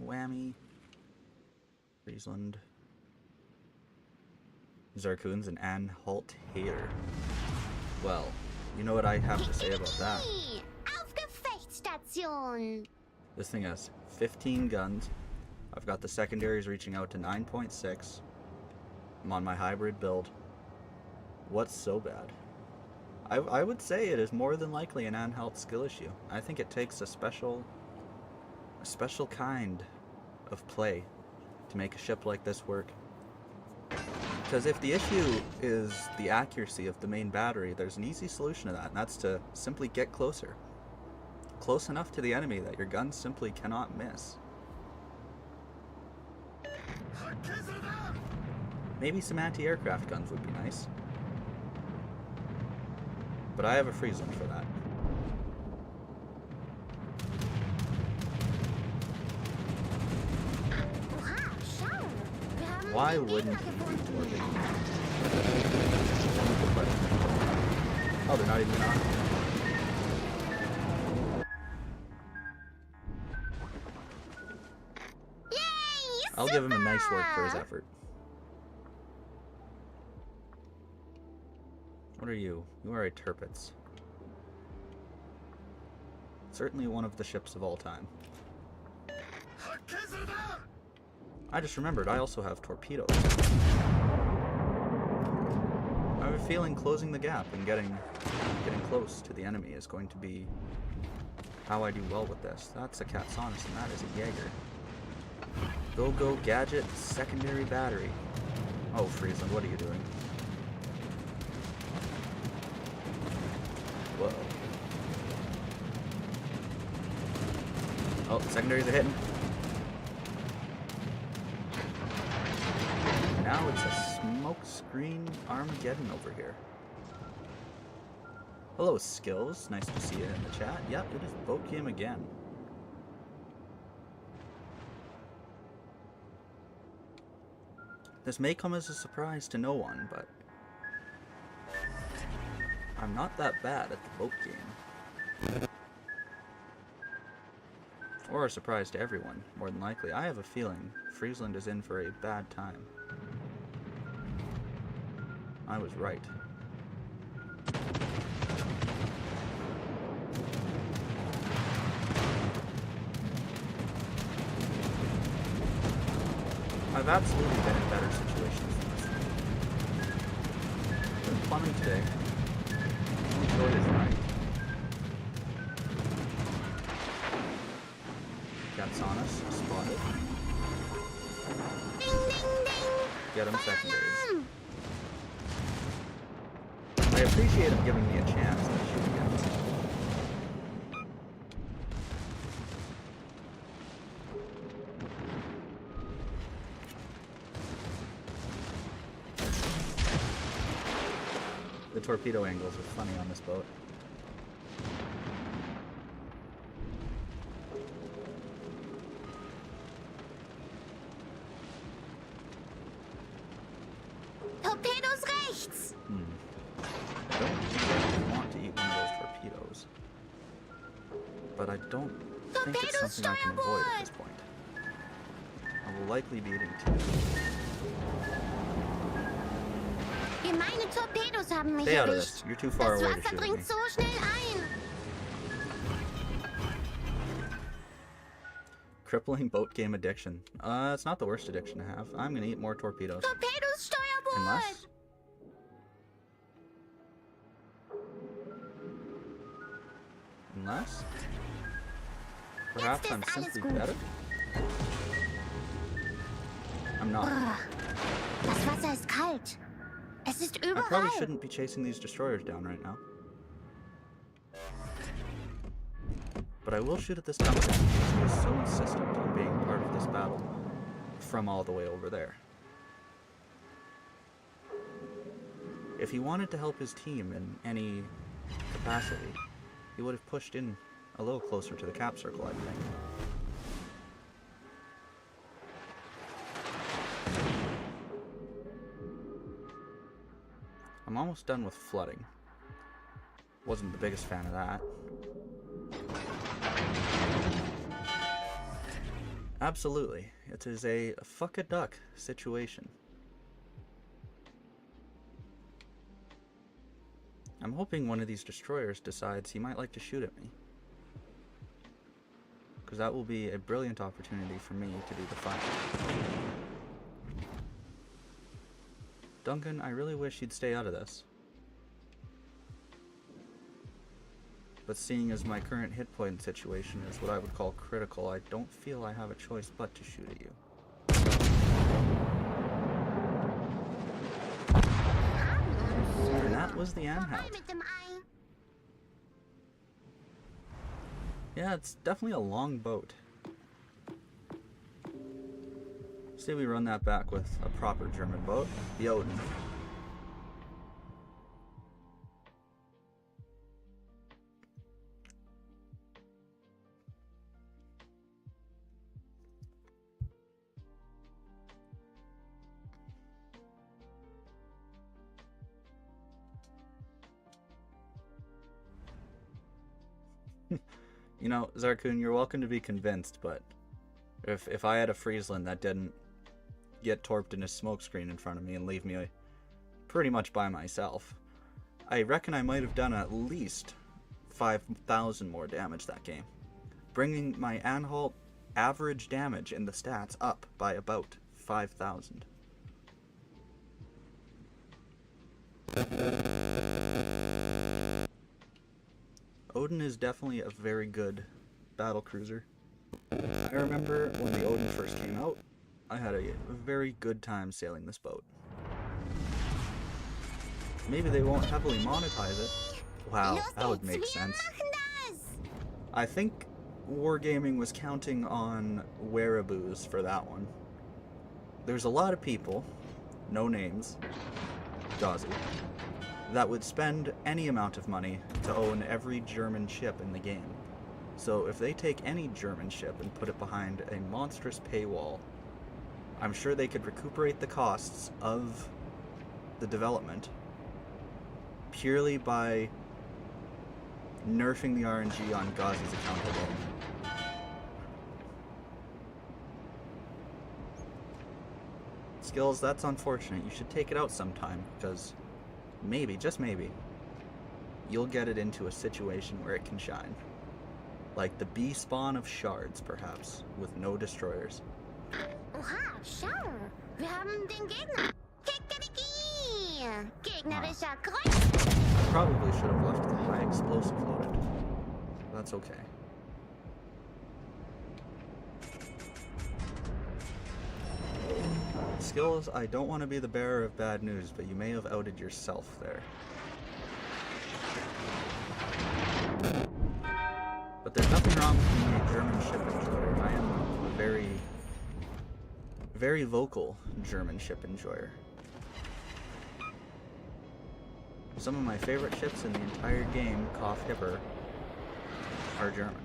Whammy. Friesland. Zarkoon's an Anhalt hater. Well, you know what I have to say about that. Auf Gefechtsstation! This thing has 15 guns. I've got the secondaries reaching out to 9.6. I'm on my hybrid build. What's so bad? I would say it is more than likely an Anhalt skill issue. I think it takes a special kind of play to make a ship like this work. Because if the issue is the accuracy of the main battery, there's an easy solution to that, and that's to simply get closer. Close enough to the enemy that your guns simply cannot miss. Maybe some anti-aircraft guns would be nice. But I have a Friesland for that. Why wouldn't he be torping? Oh, they're not even on. I'll give him a nice work for his effort. What are you? You are a Tirpitz. Certainly one of the ships of all time. I just remembered, I also have torpedoes. I have a feeling closing the gap and getting close to the enemy is going to be how I do well with this. That's a Katsanis and that is a Jaeger. Go gadget, secondary battery. Oh, Friesland, what are you doing? Whoa. Oh, secondaries are hitting. Now it's a smoke screen Armageddon over here. Hello, Skills. Nice to see you in the chat. Yep, it is Bote game again. This may come as a surprise to no one, but I'm not that bad at the Bote game. Or a surprise to everyone, more than likely. I have a feeling Friesland is in for a bad time. I was right. I've absolutely been in better situations than this one. Been plumbing today. Enjoyed his ride. Cat's on us. Spotted. Ding ding ding! Get him secondaries. I appreciate him giving me a chance to shoot again. The torpedo angles are funny on this boat. Torpedos rechts! I don't really want to eat one of those torpedoes. But I don't think it's something I can avoid at this point. I will likely be eating two. Gemeine Torpedos haben mich Stay out of erwischt. this. You're too far Das away to Wasser shoot me. dringt so schnell ein. Crippling boat game addiction. It's not the worst addiction to have. I'm gonna eat more torpedoes. Torpedos Steuerbord! Unless... Perhaps Jetzt I'm ist alles simply gut. better? I'm not. Das Wasser ist kalt. Es ist I probably überall. shouldn't be chasing these destroyers down right now. But I will shoot at this company because he is so insistent on being part of this battle from all the way over there. If he wanted to help his team in any capacity, he would have pushed in a little closer to the cap circle, I think. I'm almost done with flooding. Wasn't the biggest fan of that. Absolutely. It is a fuck a duck situation. I'm hoping one of these destroyers decides he might like to shoot at me. Because that will be a brilliant opportunity for me to do the fight. Duncan, I really wish you'd stay out of this. But seeing as my current hit point situation is what I would call critical, I don't feel I have a choice but to shoot at you. And that was the Anhalt. Mit dem Ei. Yeah, it's definitely a long boat. Say we run that back with a proper German boat, the Odin. You know, Zarkun, you're welcome to be convinced, but if I had a Friesland that didn't get torped in a smokescreen in front of me and leave me pretty much by myself, I reckon I might have done at least 5,000 more damage that game, bringing my Anhalt average damage in the stats up by about 5,000. Odin is definitely a very good battle cruiser. I remember when the Odin first came out, I had a very good time sailing this boat. Maybe they won't heavily monetize it. Wow, that would make sense. I think Wargaming was counting on wearaboos for that one. There's a lot of people, no names, Gazi, that would spend any amount of money to own every German ship in the game. So if they take any German ship and put it behind a monstrous paywall, I'm sure they could recuperate the costs of the development purely by nerfing the RNG on Gazi's account alone. Skills, that's unfortunate. You should take it out sometime, because maybe, just maybe, you'll get it into a situation where it can shine. Like the B spawn of shards, perhaps, with no destroyers. Oha, schau. Wir haben den Gegner. Kikeriki. Gegnerischer Kreuz. I probably should have left the high explosive loaded. That's okay. Skills, I don't want to be the bearer of bad news, but you may have outed yourself there. But there's nothing wrong with being a German ship enjoyer. I am a very, very vocal German ship enjoyer. Some of my favorite ships in the entire game, Koff Hipper, are German.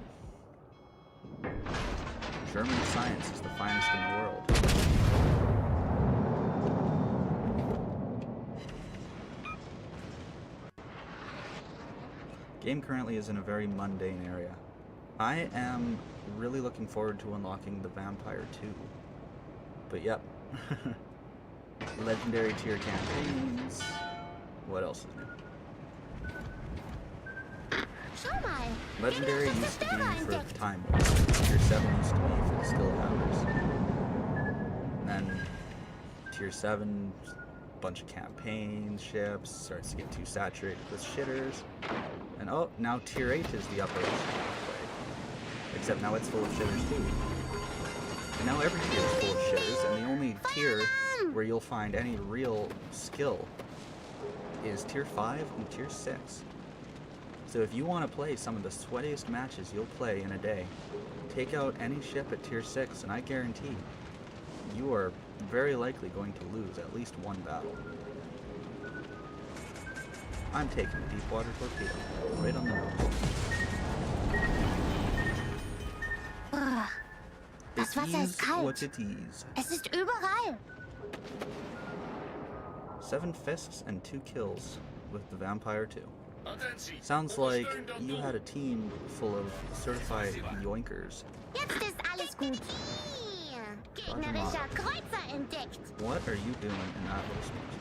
German science is the finest in the world. Game currently is in a very mundane area. I am really looking forward to unlocking the Vampire 2. But yep. Legendary tier campaigns. What else is new? Schau mal. Legendary used to be for the time war. Tier 7 used to be for the skill powers. And then Tier 7, bunch of campaign ships, starts to get too saturated with shitters. And oh, now Tier 8 is the upper echelon of play. Except now it's full of shitters too. And now every tier is full of shitters, and the only tier where you'll find any real skill is Tier 5 and Tier 6. So if you want to play some of the sweatiest matches you'll play in a day, take out any ship at Tier 6 and I guarantee you are very likely going to lose at least one battle. I'm taking a deep water torpedo right on the nose. Das Wasser ist kalt. What it is. Es ist überall. 7 fists and 2 kills with the Vampire 2. Sounds like you had a team full of certified yoinkers. Jetzt ist alles gut. Gegnerischer Kreuzer entdeckt. What are you doing in that little space?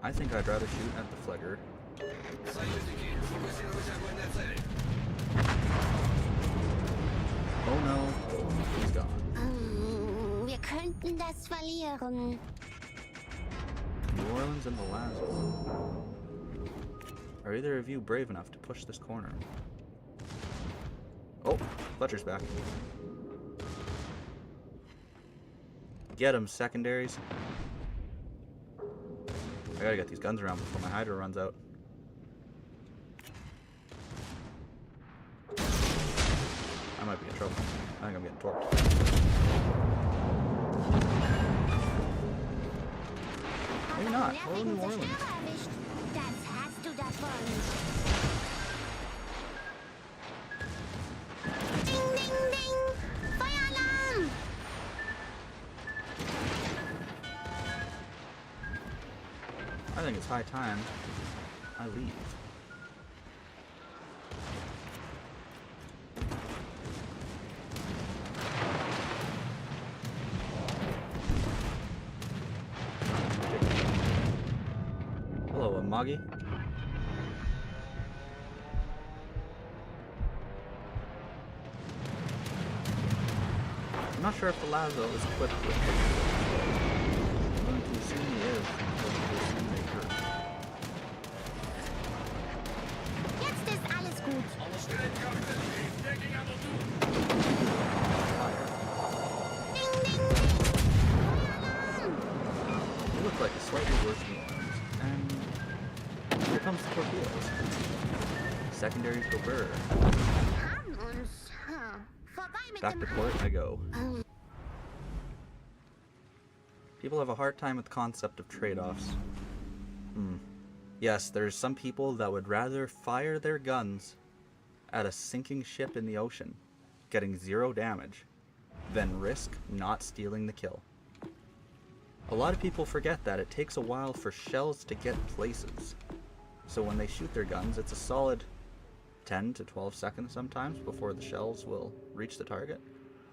I think I'd rather shoot at the Flegger. Oh no, he's gone. Wir könnten das verlieren. New Orleans and the Lazo. Are either of you brave enough to push this corner? Oh, Fletcher's back. Get him, secondaries. I gotta get these guns around before my Hydra runs out. I might be in trouble. I think I'm getting torqued. Maybe not. We're in New Orleans. Das hast du davon. Ding, ding, ding. Feueralarm. I think it's high time I leave. Hello, Amagi. I'm not sure if the Lazo is equipped with it. I'm going to assume he is. I'm going to assume they hurt. Jetzt ist alles gut. Fire. Ding, ding, ding. You look like a slightly worse New Orleans. And here comes the torpedoes. Secondaries go burr. Haben uns. Vorbei mit Back dem to port I go. People have a hard time with the concept of trade-offs. Yes, there's some people that would rather fire their guns at a sinking ship in the ocean, getting 0 damage, than risk not stealing the kill. A lot of people forget that it takes a while for shells to get places. So when they shoot their guns, it's a solid 10 to 12 seconds sometimes before the shells will reach the target.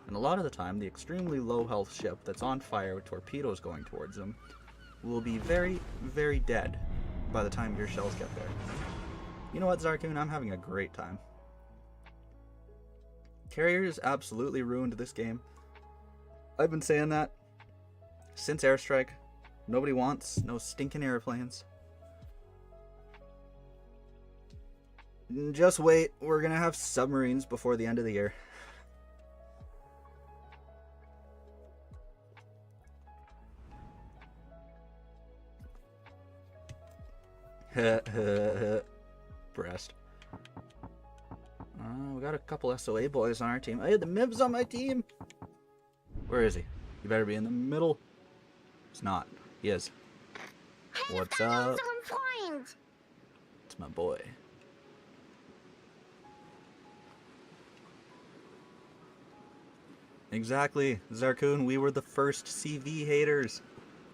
And a lot of the time, the extremely low health ship that's on fire with torpedoes going towards them will be very, very dead by the time your shells get there. You know what, Zarkoon? I'm having a great time. Carriers absolutely ruined this game. I've been saying that since Airstrike. Nobody wants no stinking airplanes. Just wait, we're gonna have submarines before the end of the year. Breast. We got a couple SOA boys on our team. I had the Mibs on my team. Where is he? You better be in the middle. It's not. He is. What's up? It's my boy. Exactly, Zarkoon. We were the first CV haters.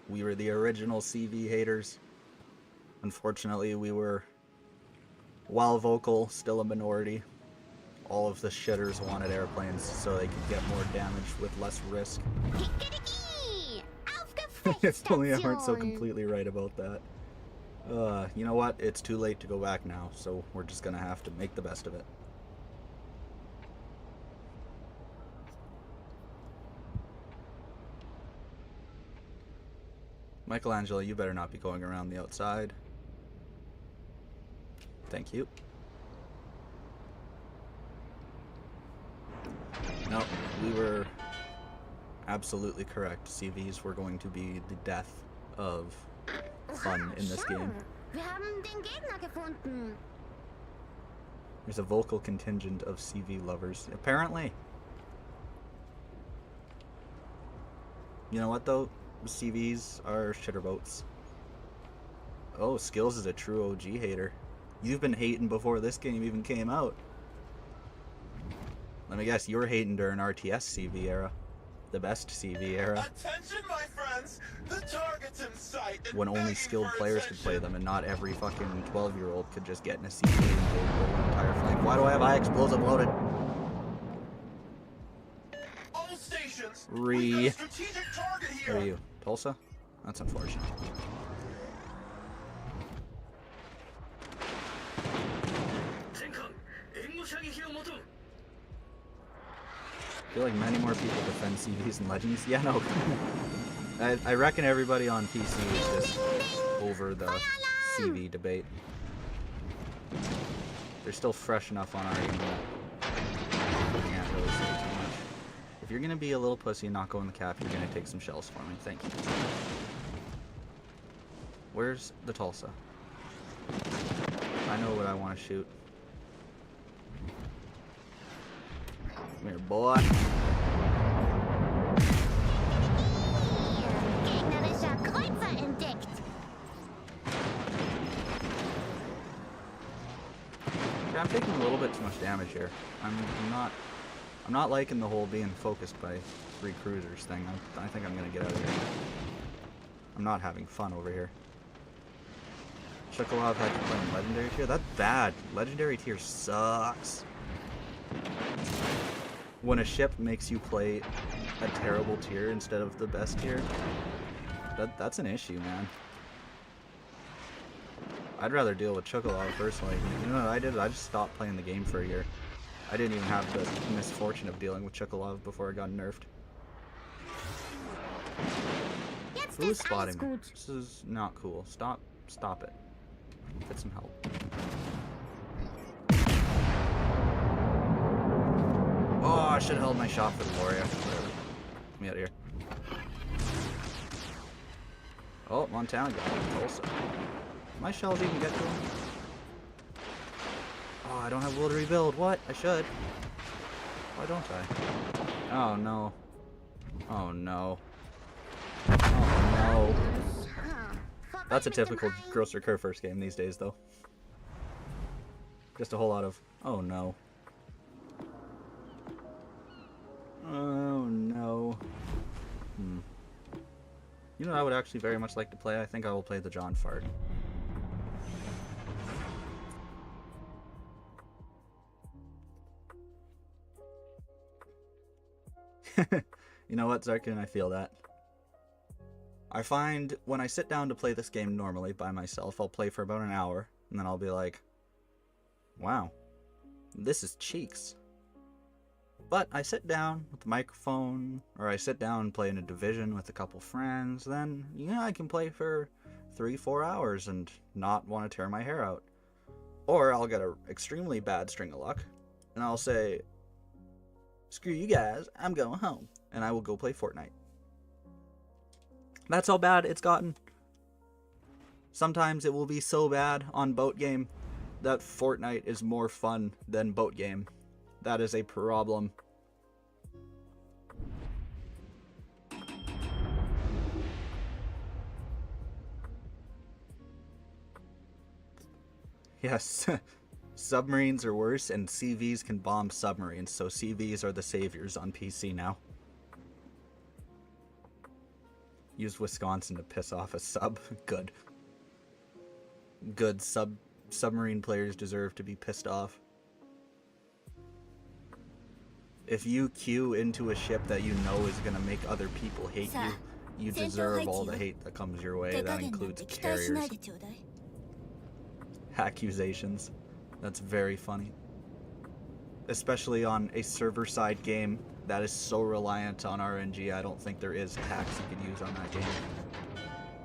We were the original CV haters. Unfortunately, we were, while vocal, still a minority. All of the shitters wanted airplanes so they could get more damage with less risk. If only I weren't so completely right about that. You know what? It's too late to go back now, so we're just gonna have to make the best of it. Michelangelo, you better not be going around the outside. Thank you. No, we were absolutely correct. CVs were going to be the death of fun in this game. There's a vocal contingent of CV lovers, apparently. You know what though? CVs are shitterboats. Oh, Skills is a true OG hater. You've been hating before this game even came out. Let me guess, you were hating during RTS CV era. The best CV era. Attention, my friends! The target's in sight. When only skilled players could play them and not every fucking 12-year-old could just get in a CV and go an entire flank. Why do I have high explosive loaded? All stations. Where Strategic target here. are you? Tulsa? That's unfortunate. I feel like many more people defend CVs and Legends. Yeah, no. I reckon everybody on PC is just over the CV debate. They're still fresh enough on our game that I can't really say too much. If you're gonna be a little pussy and not go in the cap, you're gonna take some shells for me. Thank you. Where's the Tulsa? I know what I want to shoot. Come here, boy. Yeah, I'm taking a little bit too much damage here. I'm not liking the whole being focused by 3 cruisers thing. I think I'm gonna get out of here. I'm not having fun over here. Chocolate had to play in Legendary tier? That's bad. Legendary tier sucks. When a ship makes you play a terrible tier instead of the best tier, that's an issue, man. I'd rather deal with Chocolate personally. You know what I did? I just stopped playing the game for a year. I didn't even have the misfortune of dealing with Chocolate before it got nerfed. Who's spotting me? This is not cool. Stop it. Get some help. Oh, I should have held my shot for the Gloria. Whatever. Get me out of here. Oh, Montana got him. Tulsa. My shells even get to him? Oh, I don't have will to rebuild. What? I should. Why don't I? Oh, no. Oh, no. Oh, no. That's a typical Grocer Kerr first game these days, though. Just a whole lot of, oh, no. Oh, no. You know what I would actually very much like to play? I think I will play the John Fart. You know what, Zarkin? I feel that. I find when I sit down to play this game normally by myself, I'll play for about an hour, and then I'll be like, wow, this is cheeks. But I sit down with the microphone, or I sit down and play in a division with a couple friends, then, yeah, I can play for 3-4 hours and not want to tear my hair out. Or I'll get an extremely bad string of luck, and I'll say, screw you guys, I'm going home, and I will go play Fortnite. That's how bad it's gotten. Sometimes it will be so bad on Bote Game that Fortnite is more fun than Bote Game. That is a problem. Yes, submarines are worse and CVs can bomb submarines, so CVs are the saviors on PC now. Used Wisconsin to piss off a sub. Good. Good. Submarine players deserve to be pissed off. If you queue into a ship that you know is gonna make other people hate you, you deserve all the hate that comes your way. That includes carriers. Accusations. That's very funny. Especially on a server-side game that is so reliant on RNG, I don't think there is hacks you could use on that game.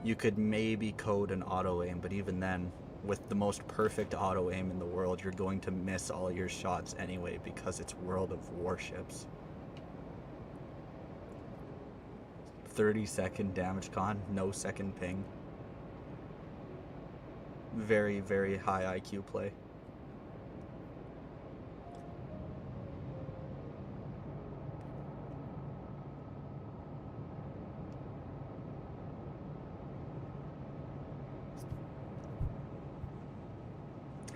You could maybe code an auto-aim, but even then, with the most perfect auto-aim in the world, you're going to miss all your shots anyway because it's World of Warships. 30-second damage con, no second ping. Very, very high IQ play.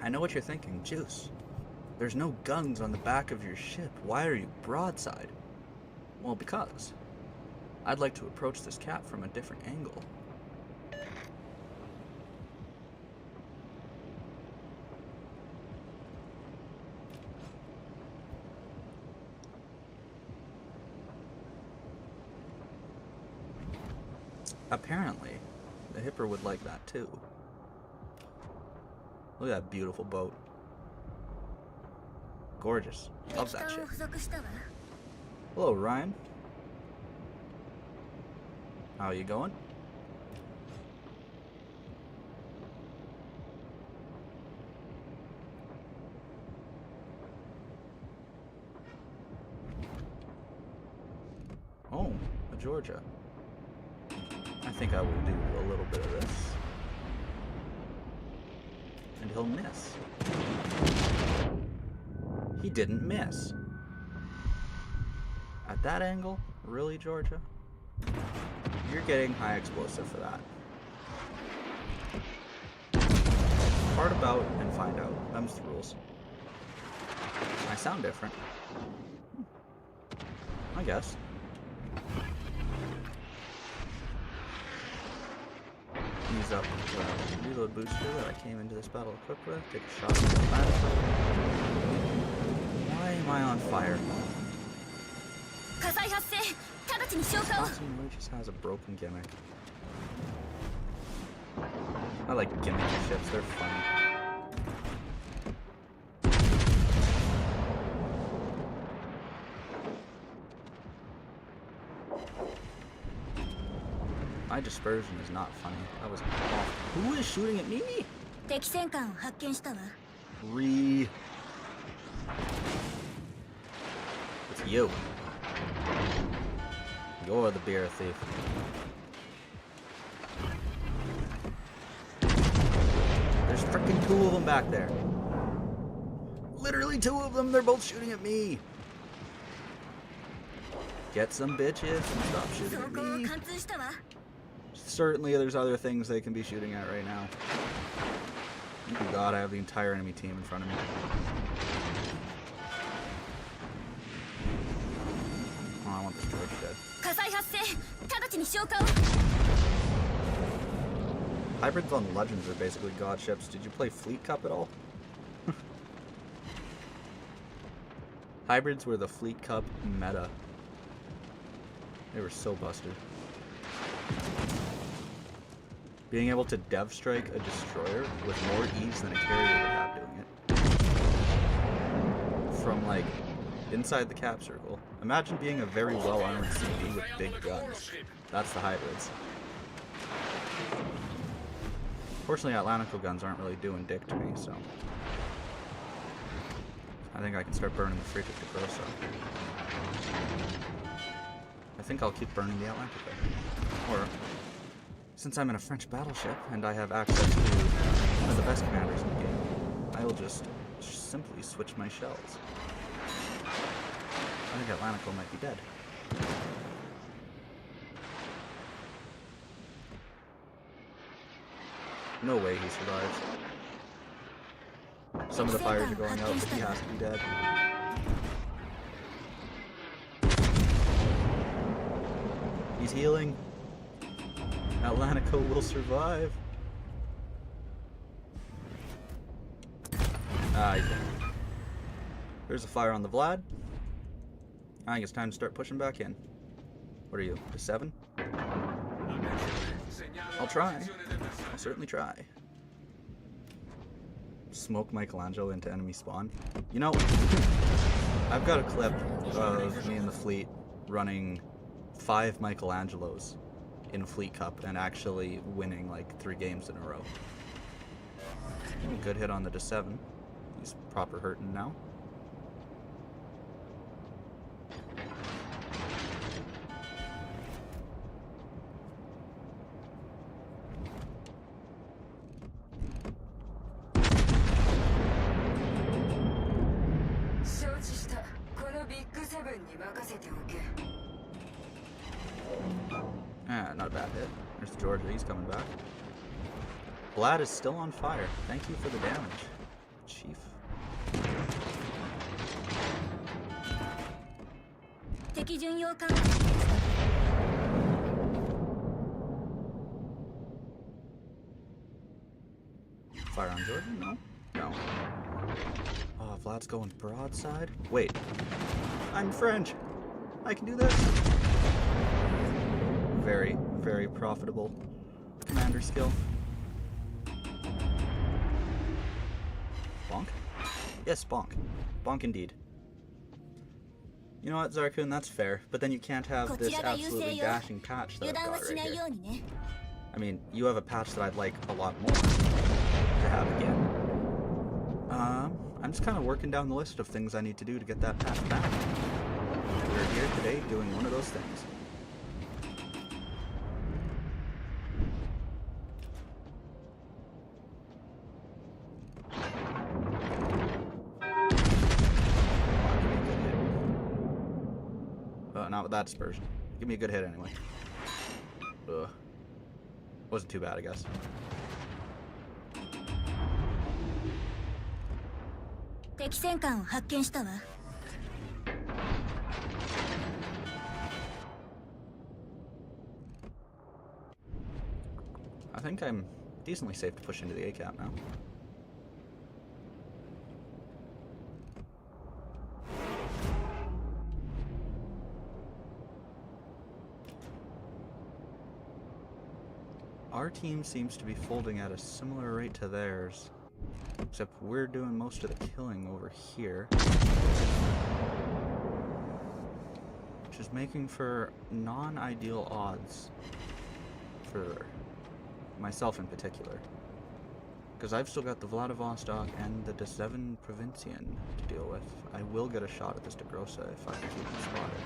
I know what you're thinking, Juice. There's no guns on the back of your ship. Why are you broadside? Well, because I'd like to approach this cap from a different angle. Apparently, the Hipper would like that too. Look at that beautiful boat. Gorgeous. Love that shit. Hello, Ryan. How are you going? Oh, Georgia. I think I will do a little bit of this. And he'll miss. He didn't miss. At that angle? Really, Georgia? You're getting high explosive for that. Part about and find out. Them's the rules. I sound different. I guess. Use up the reload booster that I came into this battle equipped with. Take a shot at the battle. Why am I on fire? Wisconsin just has a broken gimmick. I like gimmicky ships, they're funny. My dispersion is not funny. That was awful. Who is shooting at me? It's you. You're the beer thief. There's freaking 2 of them back there. Literally 2 of them. They're both shooting at me. Get some bitches and stop shooting at me. Certainly there's other things they can be shooting at right now. Oh god, I have the entire enemy team in front of me. Oh, I want this George dead. Hybrids on Legends are basically god ships. Did you play Fleet Cup at all? Hybrids were the Fleet Cup meta. They were so busted. Being able to dev strike a destroyer with more ease than a carrier would have doing it. From like inside the cap circle. Imagine being a very well-armed CD with big guns. That's the hybrids. Fortunately, Atlantico guns aren't really doing dick to me, so I think I can start burning the frigate de Grosso. I think I'll keep burning the Atlantico. Or, since I'm in a French battleship and I have access to one of the best commanders in the game, I will just simply switch my shells. I think Atlantico might be dead. No way he survives. Some of the fires are going out, but he has to be dead. He's healing. Atlantico will survive. Ah, he's dead. There's a fire on the Vlad. I think it's time to start pushing back in. What are you, to 7? I'll try. I'll certainly try. Smoke Michelangelo into enemy spawn. You know, I've got a clip of me and the fleet running 5 Michelangelos in Fleet Cup and actually winning like 3 games in a row. Good hit on the to 7. He's proper hurting now. Ah, not a bad hit. There's Georgia, he's coming back. Vlad is still on fire. Thank you for the damage, Chief. Fire on Jordan? No? No. Oh, Vlad's going broadside? Wait. I'm French! I can do this! Very, very profitable commander skill. Bonk? Yes, bonk. Bonk indeed. You know what, Zarkun, that's fair, but then you can't have this absolutely dashing patch that I've got right here. I mean, you have a patch that I'd like a lot more to have again. I'm just kind of working down the list of things I need to do to get that patch back. We're here today doing one of those things. Not with that dispersion. Give me a good hit anyway. Ugh. Wasn't too bad, I guess. I think I'm decently safe to push into the A-cap now. Our team seems to be folding at a similar rate to theirs, except we're doing most of the killing over here, which is making for non-ideal odds for myself in particular, because I've still got the Vladivostok and the de7 Provincian to deal with. I will get a shot at this de Grossa if I can keep him spotted.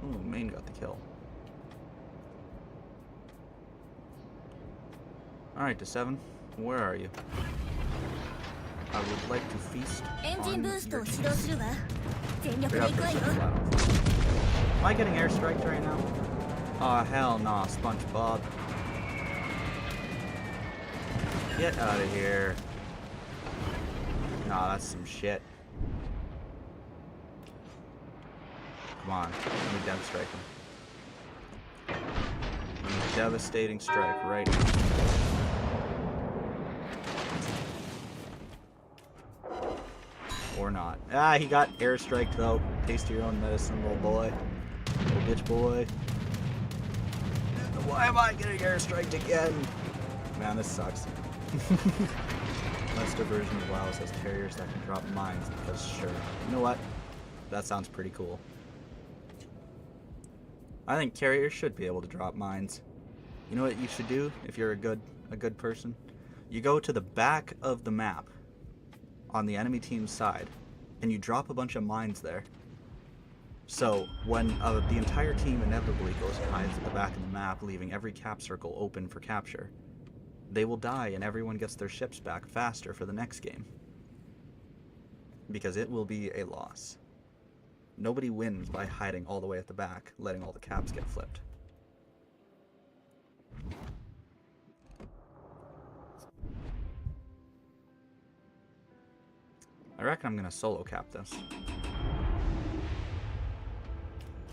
Ooh, Maine got the kill. Alright, de7, where are you? I would like to feast on your cheeks. Am I getting airstriked right now? Aw, hell no, SpongeBob. Get out of here. Nah, that's some shit. Come on, let me dev strike him. Devastating strike right now. Or not. Ah, he got airstriked though. Taste your own medicine, little boy. Little bitch boy. Why am I getting airstriked again? Man, this sucks. Lester version of WoW says carriers that can drop mines because sure. You know what? That sounds pretty cool. I think carriers should be able to drop mines. You know what you should do if you're a good person? You go to the back of the map on the enemy team's side and you drop a bunch of mines there. So when the entire team inevitably goes and hides at the back of the map, leaving every cap circle open for capture, they will die and everyone gets their ships back faster for the next game. Because it will be a loss. Nobody wins by hiding all the way at the back, letting all the caps get flipped. I reckon I'm gonna solo cap this.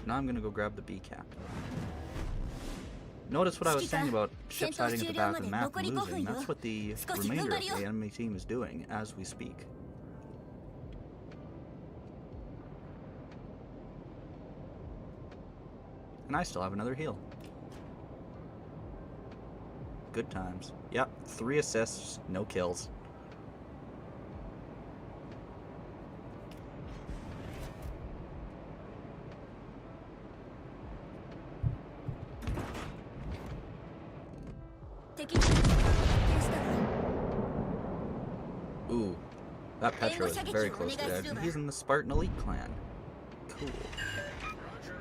Now I'm gonna go grab the B cap. Notice what I was saying about ships hiding at the back of the map and losing. That's what the remainder of the enemy team is doing as we speak. And I still have another heal. Good times. Yep, 3 assists, no kills. Ooh, that Petro is very close to dead. He's in the Spartan Elite clan. Cool. Roger.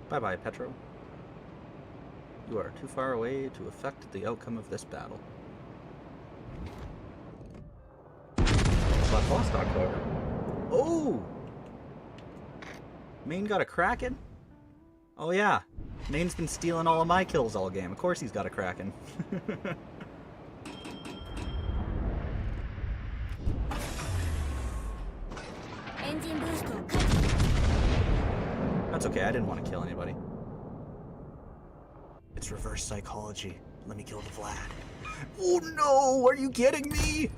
Bye-bye, Petro. You are too far away to affect the outcome of this battle. Oh! Main got a Kraken? Oh yeah. Main's been stealing all of my kills all game. Of course he's got a Kraken. That's okay, I didn't want to kill anybody. It's reverse psychology. Let me kill the Vlad. Oh no! Are you kidding me?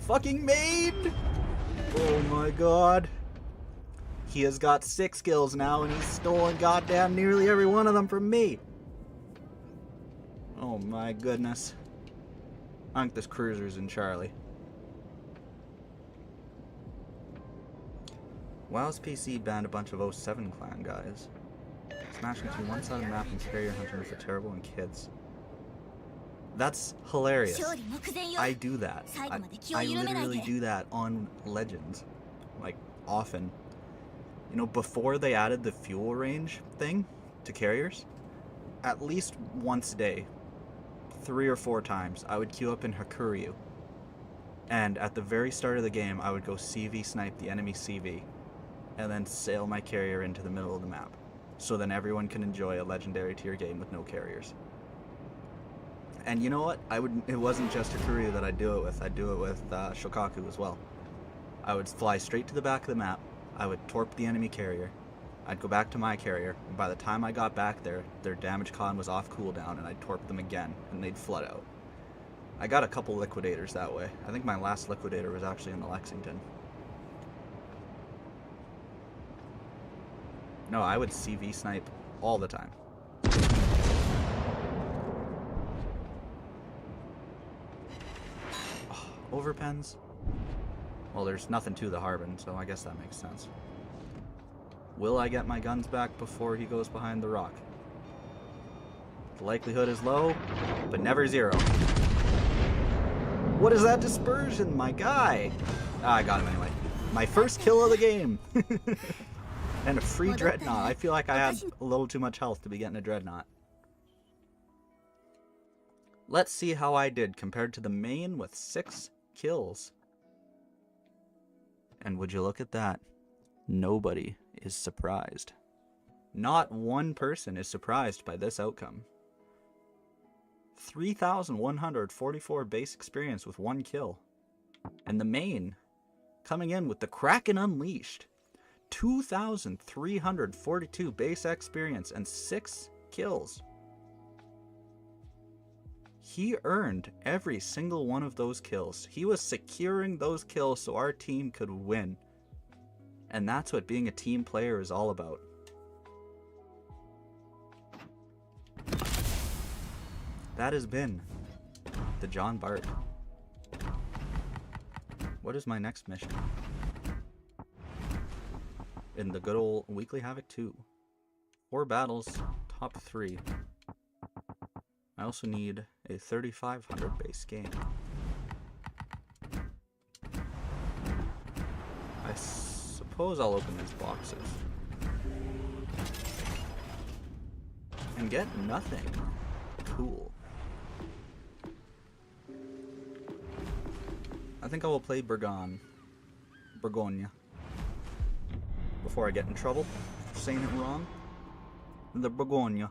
Fucking Main! Oh my god. He has got 6 kills now and he's stolen goddamn nearly every one of them from me. Oh my goodness. I think this cruiser's in Charlie. WoW's PC banned a bunch of 07 clan guys. Smashing through one side of the map and carrier hunting for terrible and kids. That's hilarious. I do that. I literally do that on Legends. Like, often. You know, before they added the fuel range thing to carriers, at least once a day, 3 or 4 times, I would queue up in Hakuryu. And at the very start of the game, I would go CV snipe the enemy CV, and then sail my carrier into the middle of the map. So then everyone can enjoy a legendary tier game with no carriers. And you know what? It wasn't just Hakuryu that I'd do it with. I'd do it with Shokaku as well. I would fly straight to the back of the map. I would torp the enemy carrier. I'd go back to my carrier, and by the time I got back there, their damage con was off cooldown, and I'd torp them again, and they'd flood out. I got a couple liquidators that way. I think my last liquidator was actually in the Lexington. No, I would CV snipe all the time. Oh, overpens? Well, there's nothing to the Harbin, so I guess that makes sense. Will I get my guns back before he goes behind the rock? The likelihood is low, but never 0. What is that dispersion, my guy? Ah, I got him anyway. My first kill of the game! And a free Dreadnought. I feel like I had a little too much health to be getting a Dreadnought. Let's see how I did compared to the main with 6 kills. And would you look at that? Nobody is surprised. Not one person is surprised by this outcome. 3,144 base experience with 1 kill. And the main coming in with the Kraken Unleashed. 2,342 base experience and 6 kills. He earned every single one of those kills. He was securing those kills so our team could win. And that's what being a team player is all about. That has been the John Bart. What is my next mission? In the good old Weekly Havoc 2. 4 battles, top 3. I also need a 3500 base game. I suppose I'll open these boxes. And get nothing. Cool. I think I will play Bourgogne. Before I get in trouble for saying it wrong. The Bourgogne.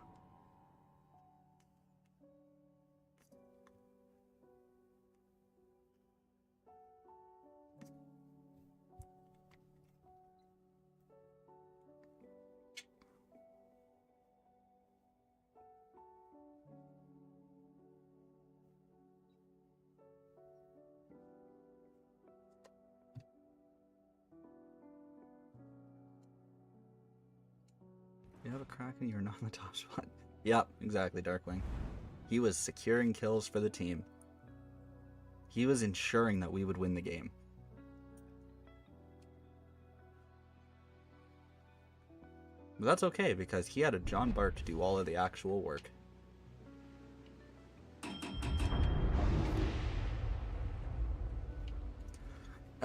You have a Kraken, you're not in the top spot. Yep, exactly, Darkwing. He was securing kills for the team. He was ensuring that we would win the game. But that's okay, because he had a John Bart to do all of the actual work.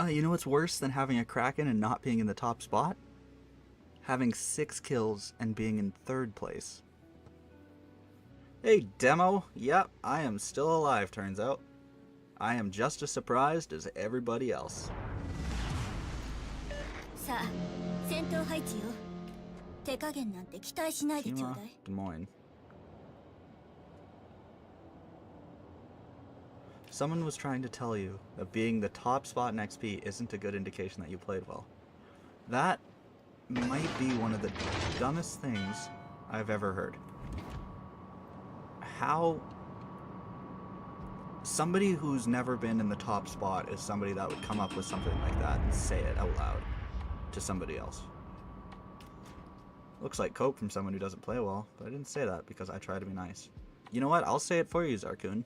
You know what's worse than having a Kraken and not being in the top spot? Having 6 kills and being in 3rd place. Hey, demo. Yep, I am still alive, turns out. I am just as surprised as everybody else. Kima, Des Moines. Someone was trying to tell you that being the top spot in XP isn't a good indication that you played well. That might be one of the dumbest things I've ever heard. How somebody who's never been in the top spot is somebody that would come up with something like that and say it out loud to somebody else. Looks like cope from someone who doesn't play well, but I didn't say that because I try to be nice. You know what? I'll say it for you, Zarkun.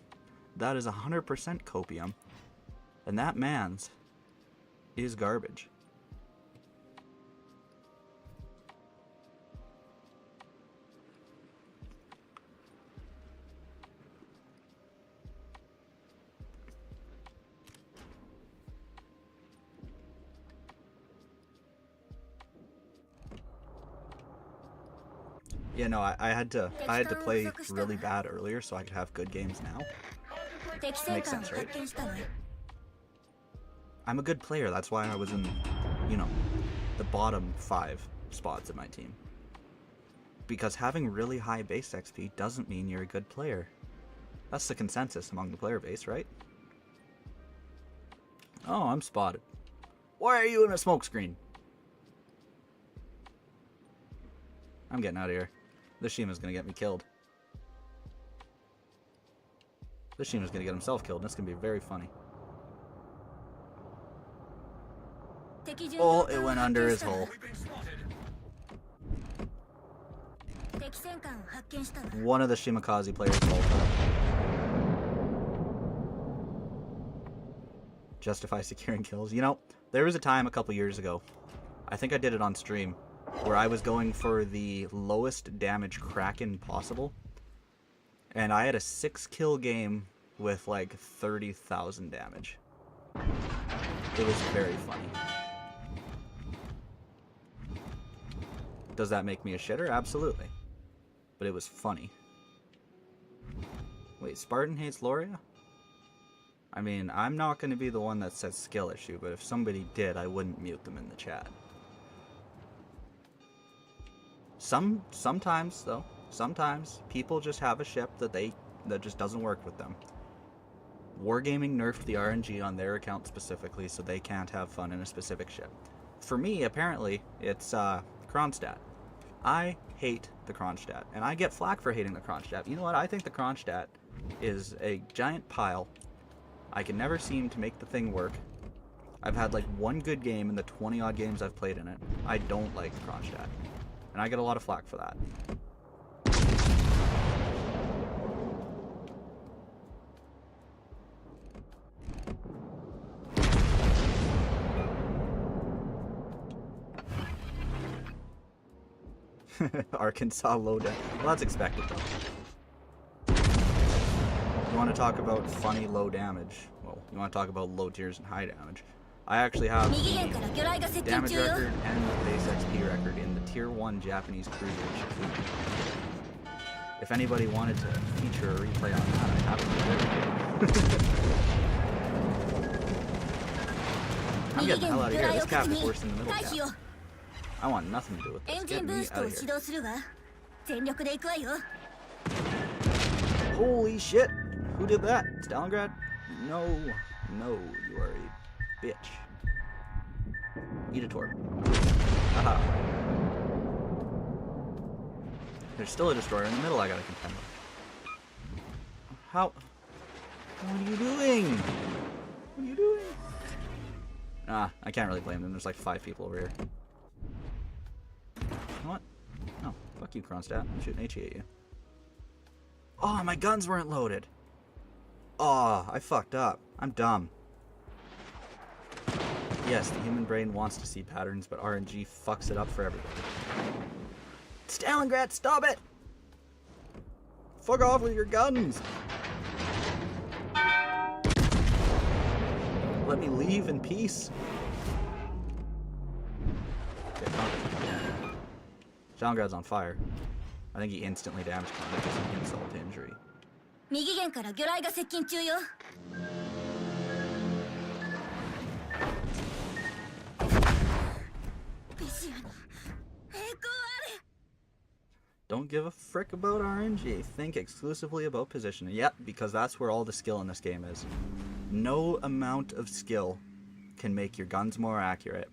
That is 100% copium. And that man's is garbage. Yeah, no, I had to play really bad earlier so I could have good games now. Makes sense, right? I'm a good player, that's why I was in, you know, the bottom 5 spots of my team. Because having really high base XP doesn't mean you're a good player. That's the consensus among the player base, right? Oh, I'm spotted. Why are you in a smoke screen? I'm getting out of here. This Shima's gonna get me killed. This Shima's gonna get himself killed, and it's gonna be very funny. Oh, it went under his hole. One of the Shimakaze players called up. Justify securing kills. You know, there was a time a couple years ago, I think I did it on stream, where I was going for the lowest damage Kraken possible. And I had a 6-kill game with like 30,000 damage. It was very funny. Does that make me a shitter? Absolutely. But it was funny. Wait, Spartan hates Loria? I mean, I'm not going to be the one that says skill issue, but if somebody did, I wouldn't mute them in the chat. Sometimes though, sometimes people just have a ship that just doesn't work with them. Wargaming nerfed the RNG on their account specifically, so they can't have fun in a specific ship. For me, apparently, it's Kronstadt. I hate the Kronstadt, and I get flack for hating the Kronstadt. You know what? I think the Kronstadt is a giant pile. I can never seem to make the thing work. I've had like one good game in the 20 odd games I've played in it. I don't like Kronstadt. And I get a lot of flack for that. Arkansas low down. Well, that's expected though. You want to talk about funny low damage? Well, you want to talk about low tiers and high damage. I actually have the damage record and the base XP record in the tier 1 Japanese cruiser Shifumi. If anybody wanted to feature a replay on that, I'd have it. I'm getting the hell out of here. This cap is worse than the middle cap. I want nothing to do with this. Get me out of here. Holy shit! Who did that? Stalingrad? No. No, you are a bitch. Eat a torp. Aha. There's still a destroyer in the middle I gotta contend with. How? What are you doing? What are you doing? Ah, I can't really blame them. There's like 5 people over here. You know what? No, fuck you, Kronstadt. I'm shooting HE at you. Oh, my guns weren't loaded. Oh, I fucked up. I'm dumb. Yes, the human brain wants to see patterns, but RNG fucks it up for everybody. Stalingrad, stop it! Fuck off with your guns! Let me leave in peace. Okay, Stalingrad's on fire. I think he instantly damaged Convict as an insult to injury. Don't give a frick about RNG. Think exclusively about positioning. Yep, because that's where all the skill in this game is. No amount of skill can make your guns more accurate.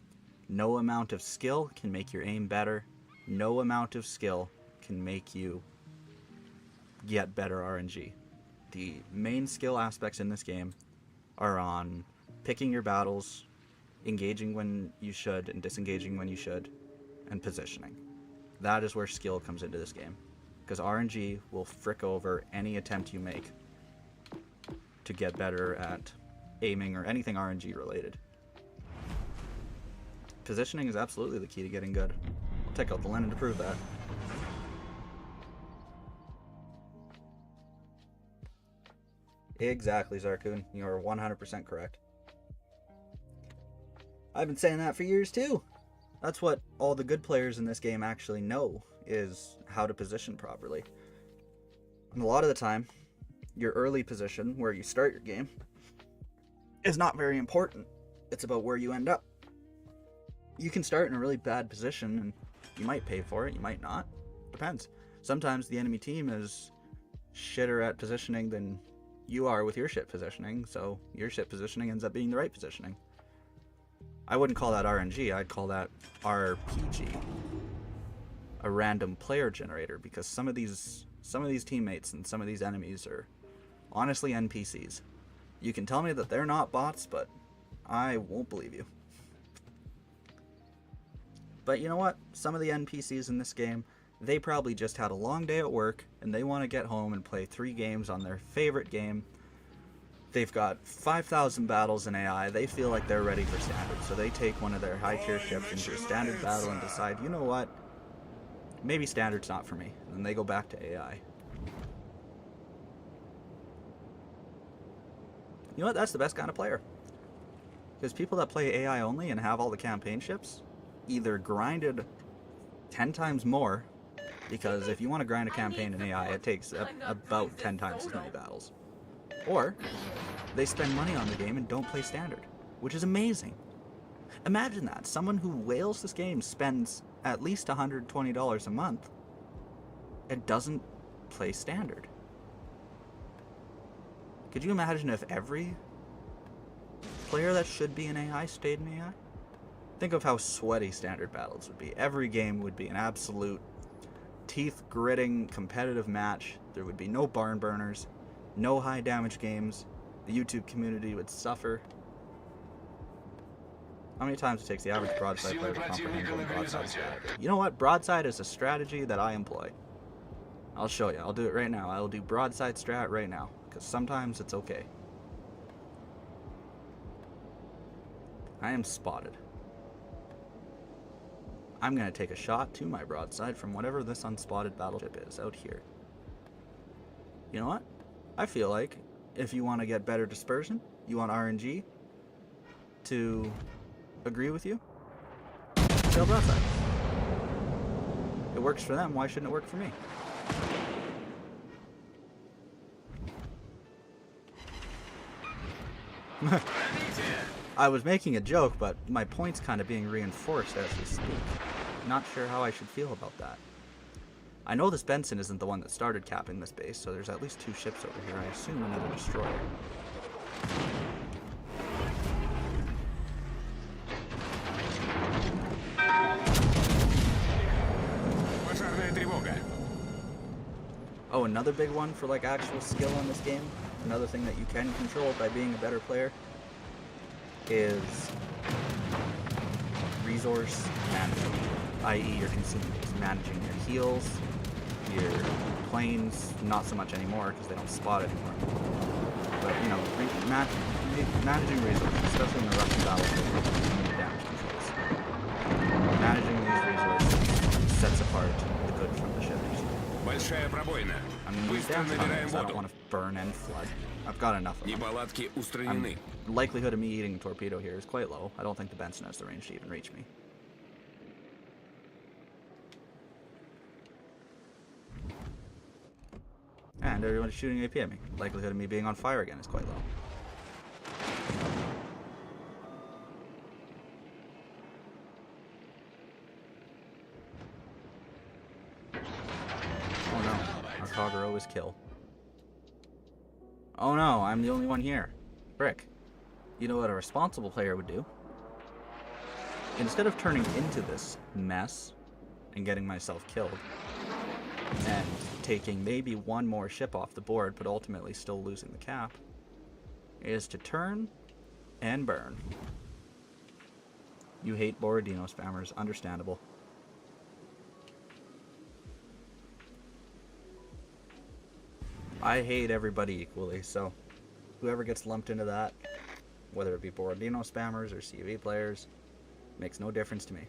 No amount of skill can make your aim better. No amount of skill can make you get better RNG. The main skill aspects in this game are on picking your battles, engaging when you should and disengaging when you should, and positioning. That is where skill comes into this game, because RNG will frick over any attempt you make to get better at aiming or anything RNG related. Positioning is absolutely the key to getting good. I'll take out the Lenin to prove that. Exactly, Zarkun. You are 100% correct. I've been saying that for years too. That's what all the good players in this game actually know, is how to position properly. And a lot of the time, your early position, where you start your game, is not very important. It's about where you end up. You can start in a really bad position, and you might pay for it, you might not. Depends. Sometimes the enemy team is shitter at positioning than you are with your shit positioning, so your shit positioning ends up being the right positioning. I wouldn't call that RNG, I'd call that RPG. A random player generator, because some of these teammates and some of these enemies are honestly NPCs. You can tell me that they're not bots, but I won't believe you. But you know what? Some of the NPCs in this game, they probably just had a long day at work and they want to get home and play 3 games on their favorite game. They've got 5,000 battles in AI. They feel like they're ready for standard, so they take one of their high tier ships into a standard battle and decide, you know what? Maybe standard's not for me. And then they go back to AI. You know what? That's the best kind of player. Because people that play AI only and have all the campaign ships either grinded 10 times more, because if you want to grind a campaign in AI, it takes about 10 times as many battles. Or they spend money on the game and don't play standard, which is amazing. Imagine that. Someone who whales this game spends at least $120 a month and doesn't play standard. Could you imagine if every player that should be in AI stayed in AI? Think of how sweaty standard battles would be. Every game would be an absolute teeth-gritting competitive match. There would be no barn burners. no high damage games. The YouTube community would suffer. How many times it takes the average broadside player to comprehend what broadside strategy? You know what? Broadside is a strategy that I employ. I'll show you. I'll do it right now. I'll do broadside strat right now. Because sometimes it's okay. I am spotted. I'm going to take a shot to my broadside from whatever this unspotted battleship is out here. You know what? I feel like if you want to get better dispersion, you want RNG to agree with you, sail broadside. It works for them, why shouldn't it work for me? I was making a joke, but my point's kind of being reinforced as we speak. Not sure how I should feel about that. I know this Benson isn't the one that started capping this base, so there's at least 2 ships over here. I assume another destroyer. Oh, another big one for like actual skill in this game, another thing that you can control by being a better player, is resource management, i.e. you're managing your heals, your planes, not so much anymore because they don't spot anymore. But you know, managing resources, especially in the Russian battlefield, damage controls. Managing these resources sets apart the good from the ships. I'm gonna use damage controls. I don't want to burn and flood. I've got enough of them. The likelihood of me eating a torpedo here is quite low. I don't think the Benson has the range to even reach me. And everyone's shooting AP at me. Likelihood of me being on fire again is quite low. Oh no, our Kagero is kill. Oh no, I'm the only one here. Frick. You know what a responsible player would do? Instead of turning into this mess and getting myself killed, and taking maybe one more ship off the board, but ultimately still losing the cap, is to turn and burn. You hate Borodino spammers, understandable. I hate everybody equally, so whoever gets lumped into that, whether it be Borodino spammers or CV players, makes no difference to me.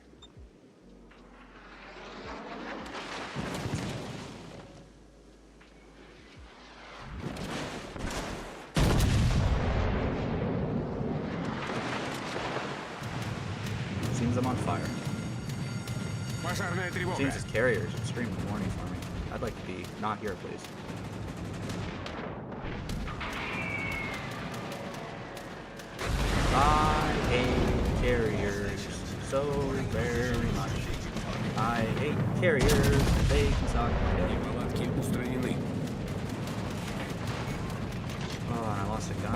Seems I'm on fire. Seems this carrier is extremely horny for me. I'd like to be not here, please. I hate carriers so very much. I hate carriers. They can suck my dick. Oh, and I lost a gun.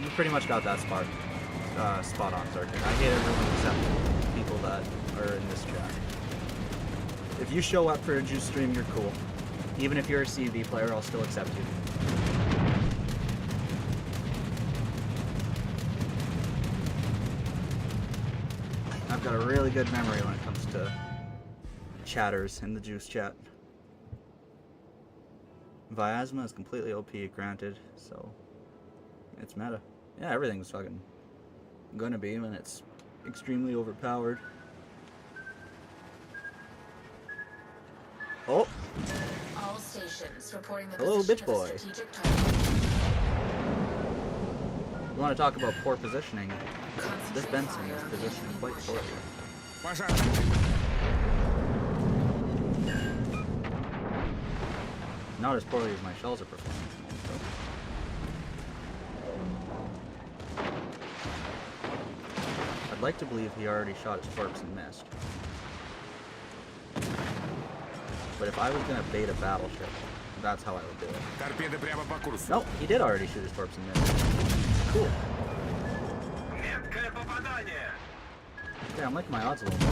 You pretty much got that spot on, Circuit. I hate everyone except people that are in this chat. If you show up for a juice stream, you're cool. Even if you're a CV player, I'll still accept you. I've got a really good memory when it comes to chatters in the juice chat. Viasma is completely OP, granted, so it's meta. Yeah, everything's fucking gonna be when it's extremely overpowered. Oh! All stations reporting the Hello, position bitch boy. of a strategic target. You want to talk about poor positioning? This Benson is positioned quite poorly. Not as poorly as my shells are performing. I'd like to believe he already shot his corpse and missed. But if I was going to bait a battleship, that's how I would do it. Nope, he did already shoot his corpse and missed. Cool. Yeah, I'm liking my odds a little more.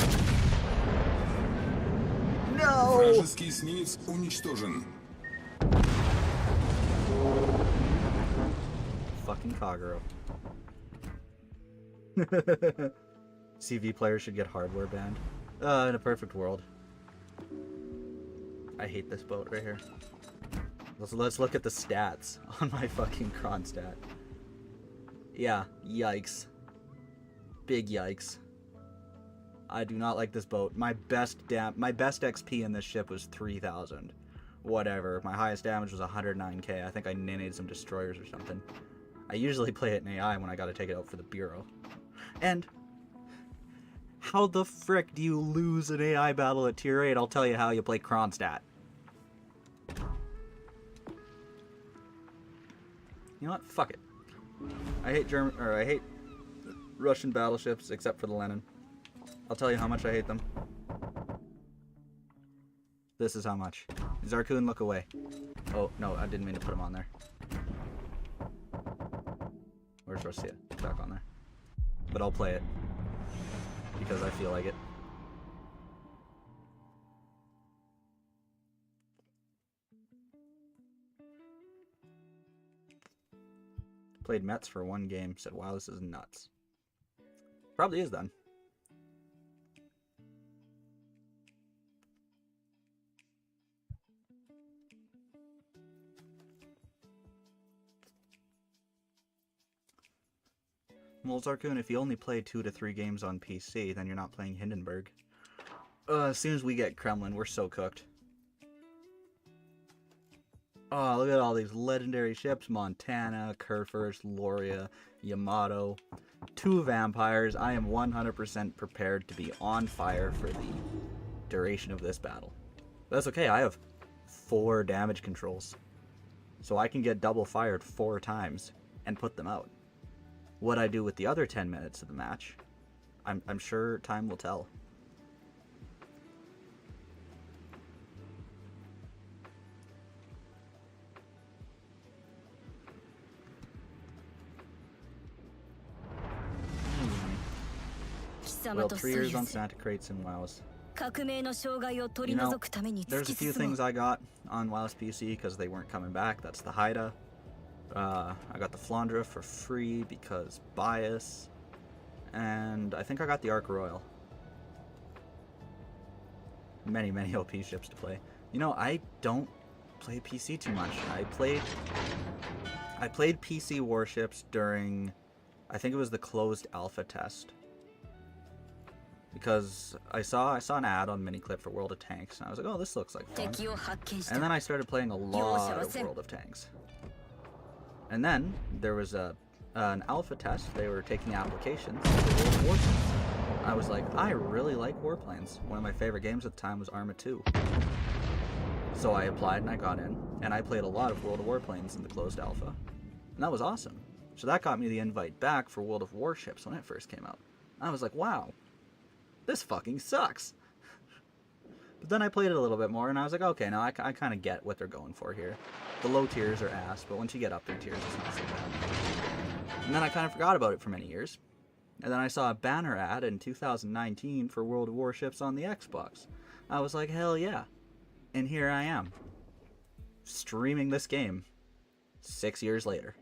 No! Вражеский эсминец уничтожен. Fucking Kagero. CV players should get hardware banned. In a perfect world. I hate this boat right here. Let's look at the stats on my fucking Kronstadt. Yeah, yikes. Big yikes. I do not like this boat. My best XP in this ship was 3,000. Whatever. My highest damage was 109k. I think I ninnied some destroyers or something. I usually play it in AI when I gotta take it out for the bureau. And how the frick do you lose an AI battle at tier 8? I'll tell you how you play Kronstadt. You know what? Fuck it. I hate Russian battleships except for the Lenin. I'll tell you how much I hate them. This is how much. Zarkun, look away. Oh, no, I didn't mean to put him on there. Where's Russia? Back on there. But I'll play it. Because I feel like it. Played Mets for one game. Said, wow, this is nuts. Probably is then. Well, Zarkun, if you only play 2 to 3 games on PC, then you're not playing Hindenburg. As soon as we get Kremlin, we're so cooked. Oh, look at all these legendary ships. Montana, Kurfürst, Loria, Yamato. 2 vampires. I am 100% prepared to be on fire for the duration of this battle. That's okay, I have 4 damage controls. So I can get double fired 4 times and put them out. What I do with the other 10 minutes of the match, I'm sure time will tell. Well, 3 years on Santa Crates and WoWs. You know, there's a few things I got on WoW's PC because they weren't coming back. That's the Haida. I got the Flandra for free because bias. And I think I got the Ark Royal. Many OP ships to play. You know, I don't play PC too much. I played PC warships during, I think it was the closed alpha test. Because I saw an ad on Miniclip for World of Tanks, and I was like, oh, this looks like fun. And then I started playing a lot of World of Tanks. And then there was an alpha test. They were taking applications for World of Warplanes. I was like, I really like warplanes. One of my favorite games at the time was Arma 2. So I applied and I got in, and I played a lot of World of Warplanes in the closed alpha. And that was awesome. So that got me the invite back for World of Warships when it first came out. I was like, wow. This fucking sucks. But then I played it a little bit more, and I was like, okay, now I kind of get what they're going for here. The low tiers are ass, but once you get up in tiers, it's not so bad. And then I kind of forgot about it for many years. And then I saw a banner ad in 2019 for World of Warships on the Xbox. I was like, hell yeah. And here I am. Streaming this game. 6 years later.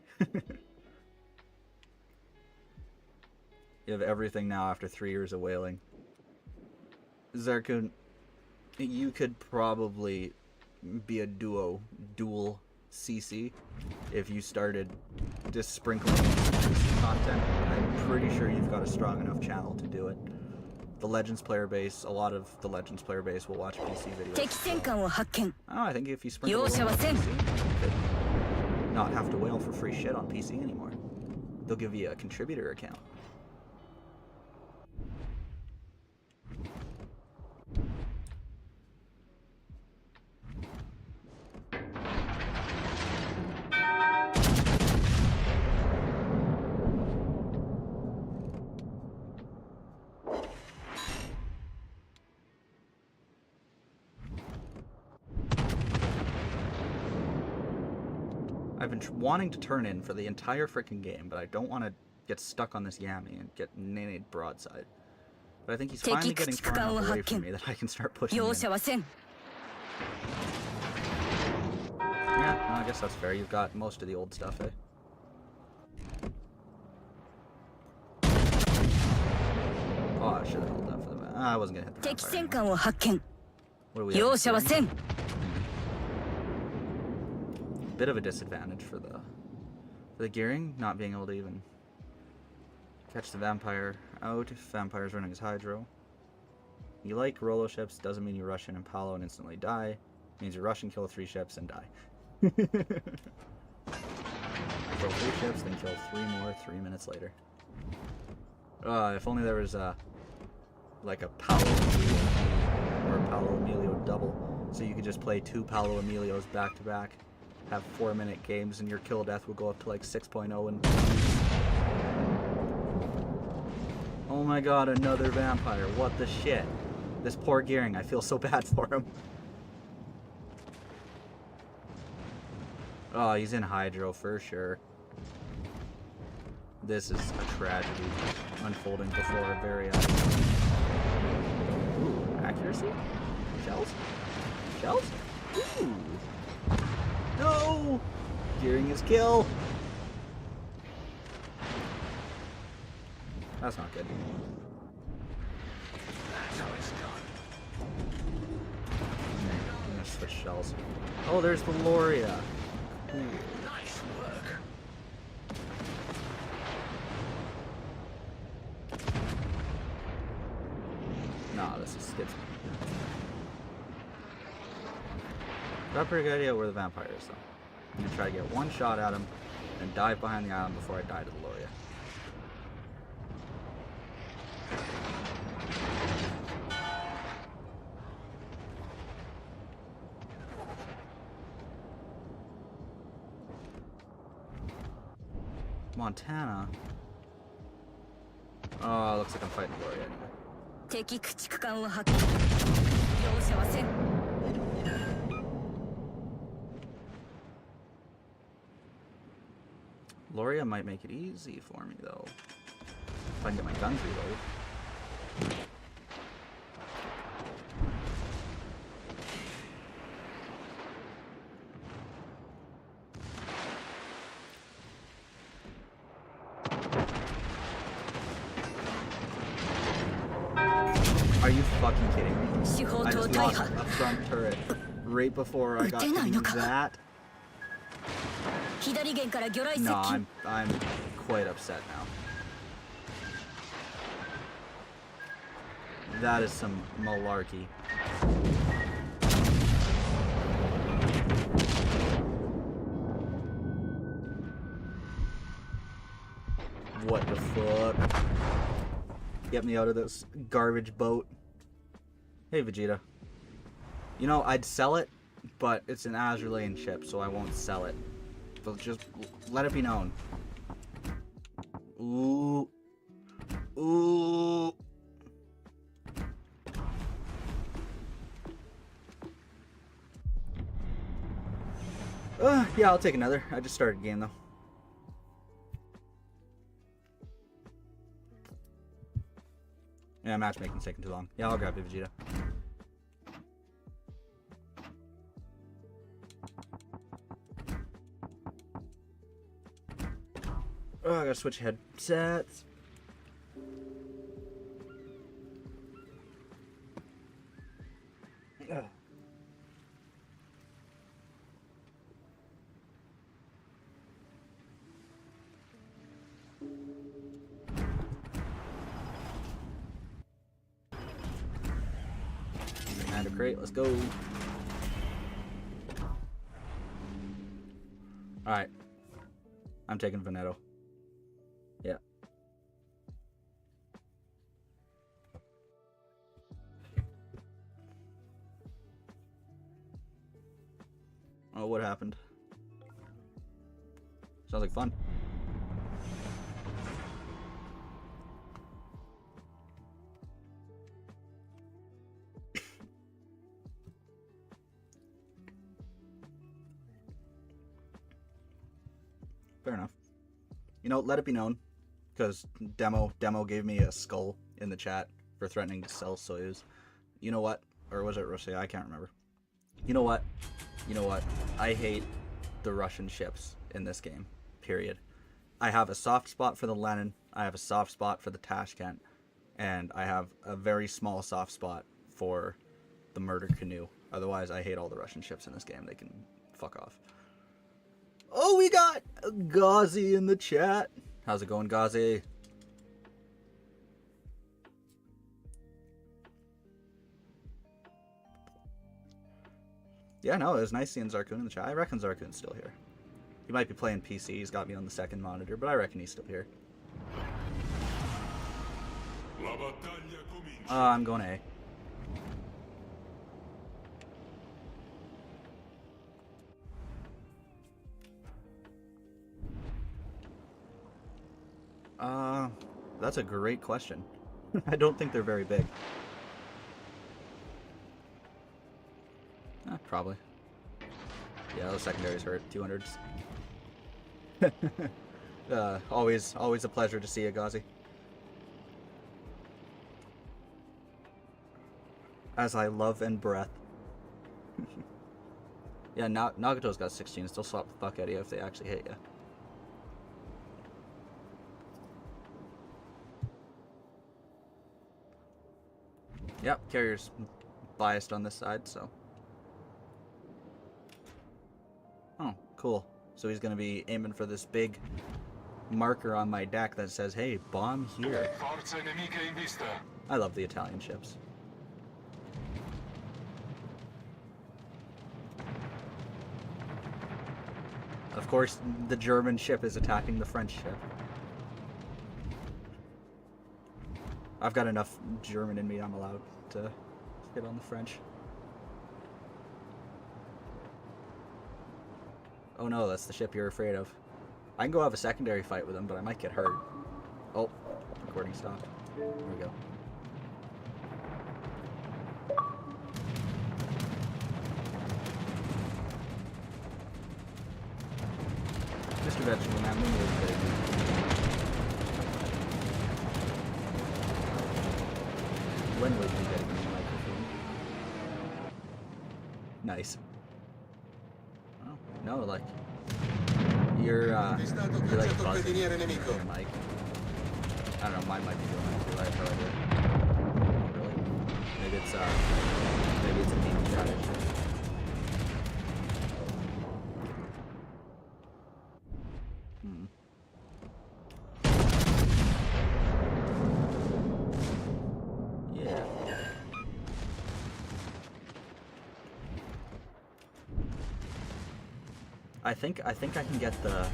You have everything now after 3 years of whaling. Zarkun, you could probably be a dual CC if you started just sprinkling content. I'm pretty sure you've got a strong enough channel to do it. The Legends player base, a lot of the Legends player base will watch PC videos. Oh, I think if you sprinkle it on PC, you could not have to whale for free shit on PC anymore. They'll give you a contributor account. I've been wanting to turn in for the entire freaking game, but I don't want to get stuck on this Yami and get nannied broadside. But I think he's finally getting far enough away from me that I can start pushing in. Yeah, no, I guess that's fair. You've got most of the old stuff, eh? Oh, I should have held that for the vampire. I wasn't gonna hit the 敵 vampire 戦 anyway. 艦を発見 What do we have? 容赦はせん Bit of a disadvantage for the gearing, not being able to even catch the vampire out if vampire's running his hydro. You like Rolo ships, doesn't mean you rush in and Palo and instantly die. Means you rush and kill 3 ships and die. Kill 3 ships, then kill 3 more 3 minutes later. If only there was like a Paolo Emilio or a Paolo Emilio double, so you could just play 2 Paolo Emilios back to back, have 4-minute games, and your kill death would go up to like 6.0 and. Oh my god, another vampire! What the shit? This poor Gearing, I feel so bad for him. Oh, he's in Hydro for sure. This is a tragedy unfolding before our very eyes. Ooh, accuracy? Shells? Shells? Ooh! No! Gearing his kill! That's not good. That's how it's done. I'm gonna switch shells. Oh, there's the Loria. Ooh. Nice work. Nah, this is skips me. Got a pretty good idea where the vampire is, though. I'm gonna try to get one shot at him and dive behind the island before I die to the Loria. Montana. Oh, looks like I'm fighting Gloria anyway. 敵駆逐艦を発見容赦はせん Loria might make it easy for me though. If I can get my guns reloaded. Are you fucking kidding me? 司法 I 塔 just 大 lost 破 a front turret right before I got to use that. 左舷から魚雷接 No, 近 I'm quite upset now. That is some malarkey. What the fuck? Get me out of this garbage boat. Hey, Vegeta. You know, I'd sell it, but it's an Azurlane ship, so I won't sell it. But just let it be known. Ooh. Ooh. Yeah, I'll take another. I just started a game, though. Yeah, matchmaking's taking too long. Yeah, I'll grab you, Vegeta. Oh, I gotta switch headsets. Ugh. Commander crate, let's go. Alright. I'm taking Veneto. Yeah. Oh, what happened? Sounds like fun. Fair enough. You know, let it be known, because Demo gave me a skull in the chat for threatening to sell Soyuz. You know what? Or was it Rosia? I can't remember. You know what? You know what? I hate the Russian ships in this game, period. I have a soft spot for the Lenin, I have a soft spot for the Tashkent, and I have a very small soft spot for the Murder Canoe. Otherwise, I hate all the Russian ships in this game. They can fuck off. Oh, we got Ghazi in the chat. How's it going, Ghazi? Yeah, no, it was nice seeing Zarkun in the chat. I reckon Zarkun's still here. He might be playing PC. He's got me on the second monitor, but I reckon he's still here. I'm going A. That's a great question. I don't think they're very big. Probably. Yeah, those secondaries hurt. 200s. Always a pleasure to see you, Ghazi. As I love and breath. Yeah, Nagato's got 16. Still swap the fuck out of you if they actually hit you. Yep, carrier's biased on this side, so. Oh, cool. So he's gonna be aiming for this big marker on my deck that says, hey, bomb here. I love the Italian ships. Of course, the German ship is attacking the French ship. I've got enough German in me, I'm allowed to hit on the French. Oh no, that's the ship you're afraid of. I can go have a secondary fight with him, but I might get hurt. Oh, recording stopped. There we go. Mr. Vegetable Man, when will you get me? When will you be getting me a microphone? Nice. Oh, no, like... You're like buzzing your mic. I don't know, mine might be doing that too, I have no idea. Really? Maybe it's a meme chat issue. I think I can get the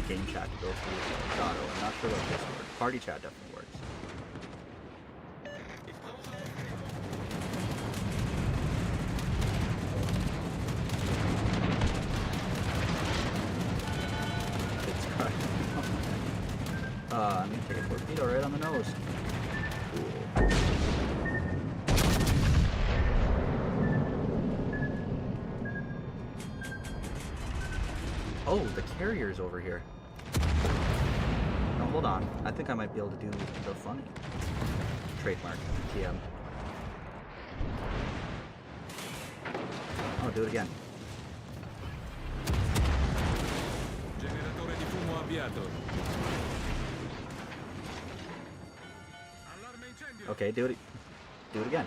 game chat to go through Dotto. I'm not sure what Discord. Party chat definitely works. I'm gonna take a torpedo right on the nose. Cool. Oh, the carrier's over here. No, hold on. I think I might be able to do the funny. Trademark. TM. Oh, do it again. Generatore di fumo avviato. Okay, do it again.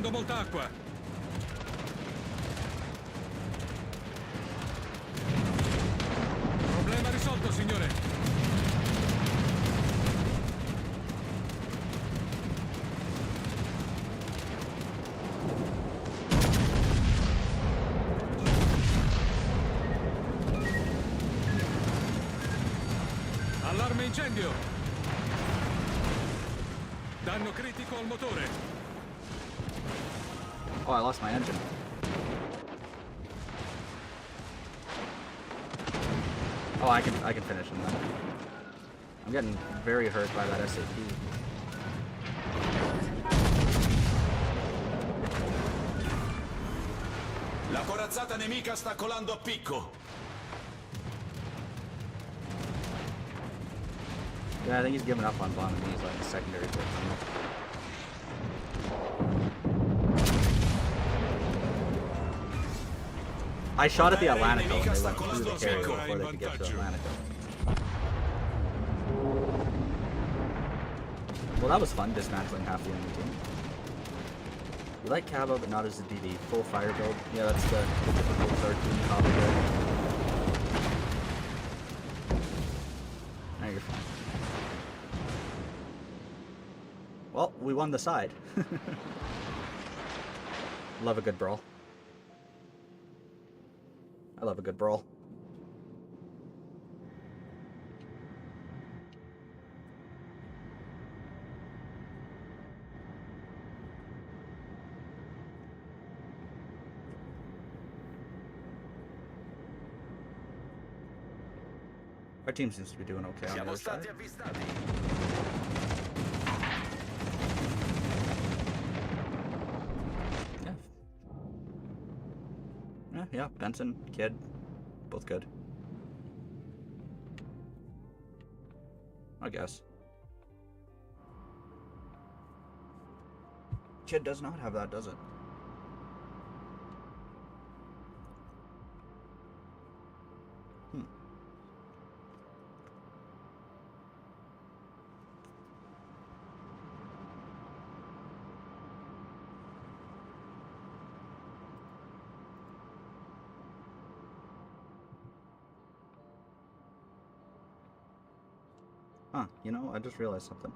Molta acqua. Problema risolto, signore. Allarme incendio. Danno critico al motore. Oh, I lost my engine. Oh, I can finish him then. I'm getting very hurt by that SAP. La corazzata nemica sta colando a picco. Yeah, I think he's giving up on bombing. He's like a secondary threat. I shot at the Atlantico and they went through the carrier before they could get to the Atlantico. Well, that was fun, dismantling half the enemy team. You like Cabo, but not as a DD. Full fire build. Yeah, that's the typical 13 Cabo build. Now you're fine. Well, we won the side. Love a good brawl. I love a good brawl. Our team seems to be doing okay on the other side. Yeah, Benson, Kid, both good. I guess. Kid does not have that, does it? Huh, you know, I just realized something.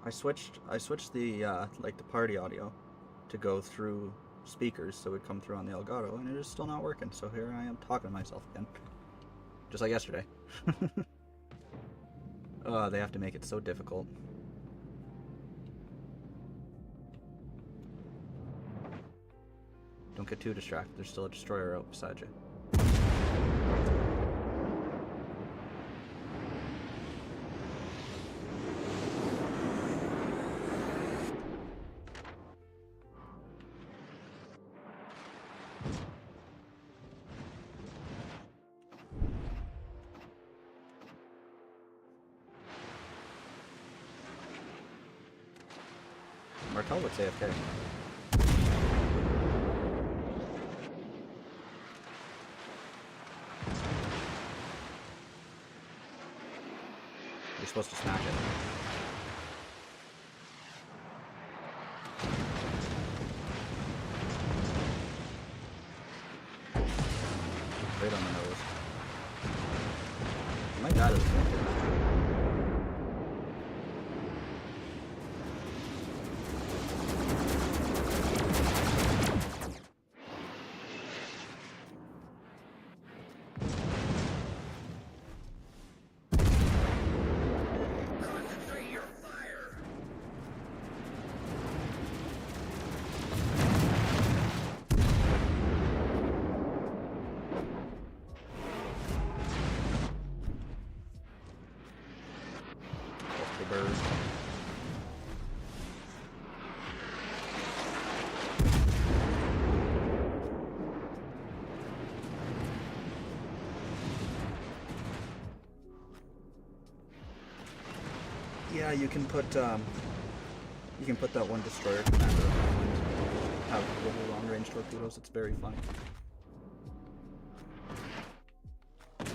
I switched the like the party audio to go through speakers so it would come through on the Elgato, and it is still not working, so here I am talking to myself again. Just like yesterday. Oh, they have to make it so difficult. Don't get too distracted, there's still a destroyer out beside you. Martel looks AFK. You're supposed to smash it. Right on the nose. You might die to this thing. Bird. Yeah, you can put that one destroyer commander and have little long-range torpedoes. It's very funny.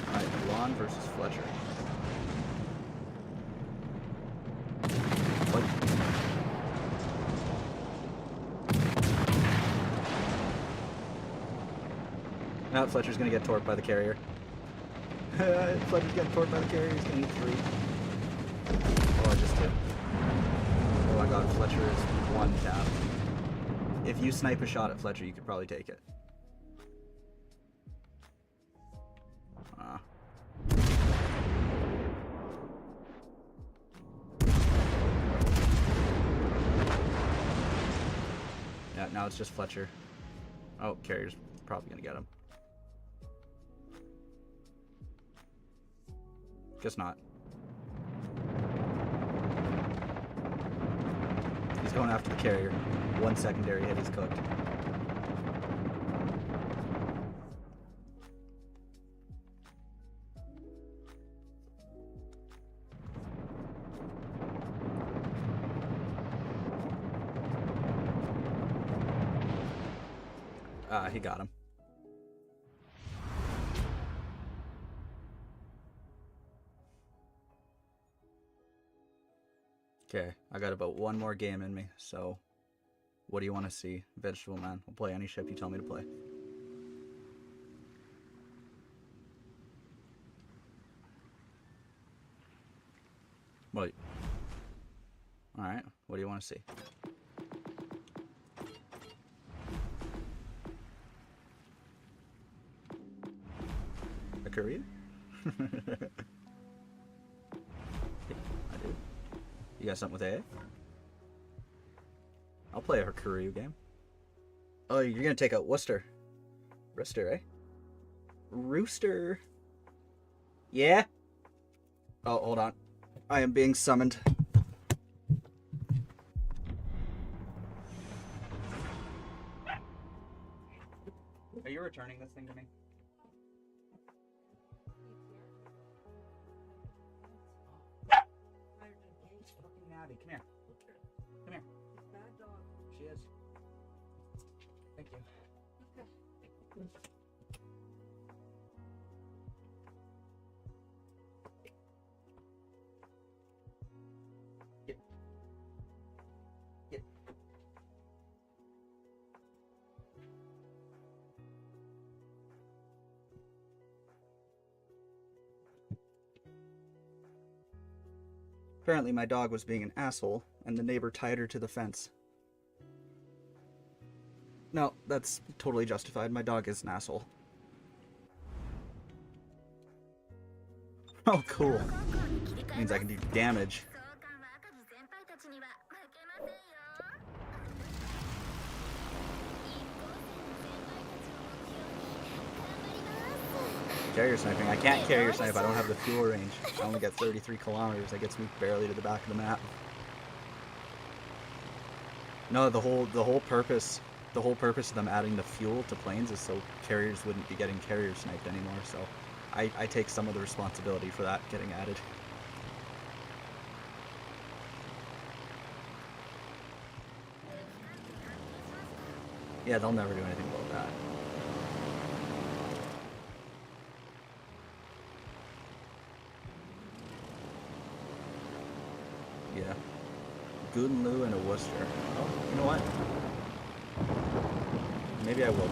Alright, Milan versus Fletcher. Now Fletcher's gonna get torqued by the carrier. Fletcher's getting torqued by the carrier, he's gonna need 3. Oh, I just did. Oh my god, Fletcher is 1 tap. If you snipe a shot at Fletcher, you could probably take it. Yeah, now it's just Fletcher. Oh, carrier's probably gonna get him. Guess not. He's going after the carrier. 1 secondary hit, he's cooked. He got him. Okay, I got about one more game in me, so what do you want to see? Vegetable Man. I'll play any ship you tell me to play. Wait. Alright, what do you want to see? A Korean? Yeah, I do. You got something with AA? I'll play a Hakuryu game. Oh, you're gonna take out Worcester. Rooster, eh? Rooster. Yeah? Oh, hold on. I am being summoned. Are you returning this thing to me? It's fucking Nabby. Come here. Come here. Bad dog. She is. Thank you. Get. Get. Apparently my dog was being an asshole, and the neighbor tied her to the fence. No, that's totally justified. My dog is an asshole. Oh, cool. Means I can do damage. Carrier sniping. I can't carrier snipe. I don't have the fuel range. I only got 33 kilometers. That gets me barely to the back of the map. No, the whole purpose of them adding the fuel to planes is so carriers wouldn't be getting carrier sniped anymore. So I take some of the responsibility for that getting added. Yeah, they'll never do anything about that. Yeah. Gunlu and a Worcester. Oh, you know what? Maybe I will.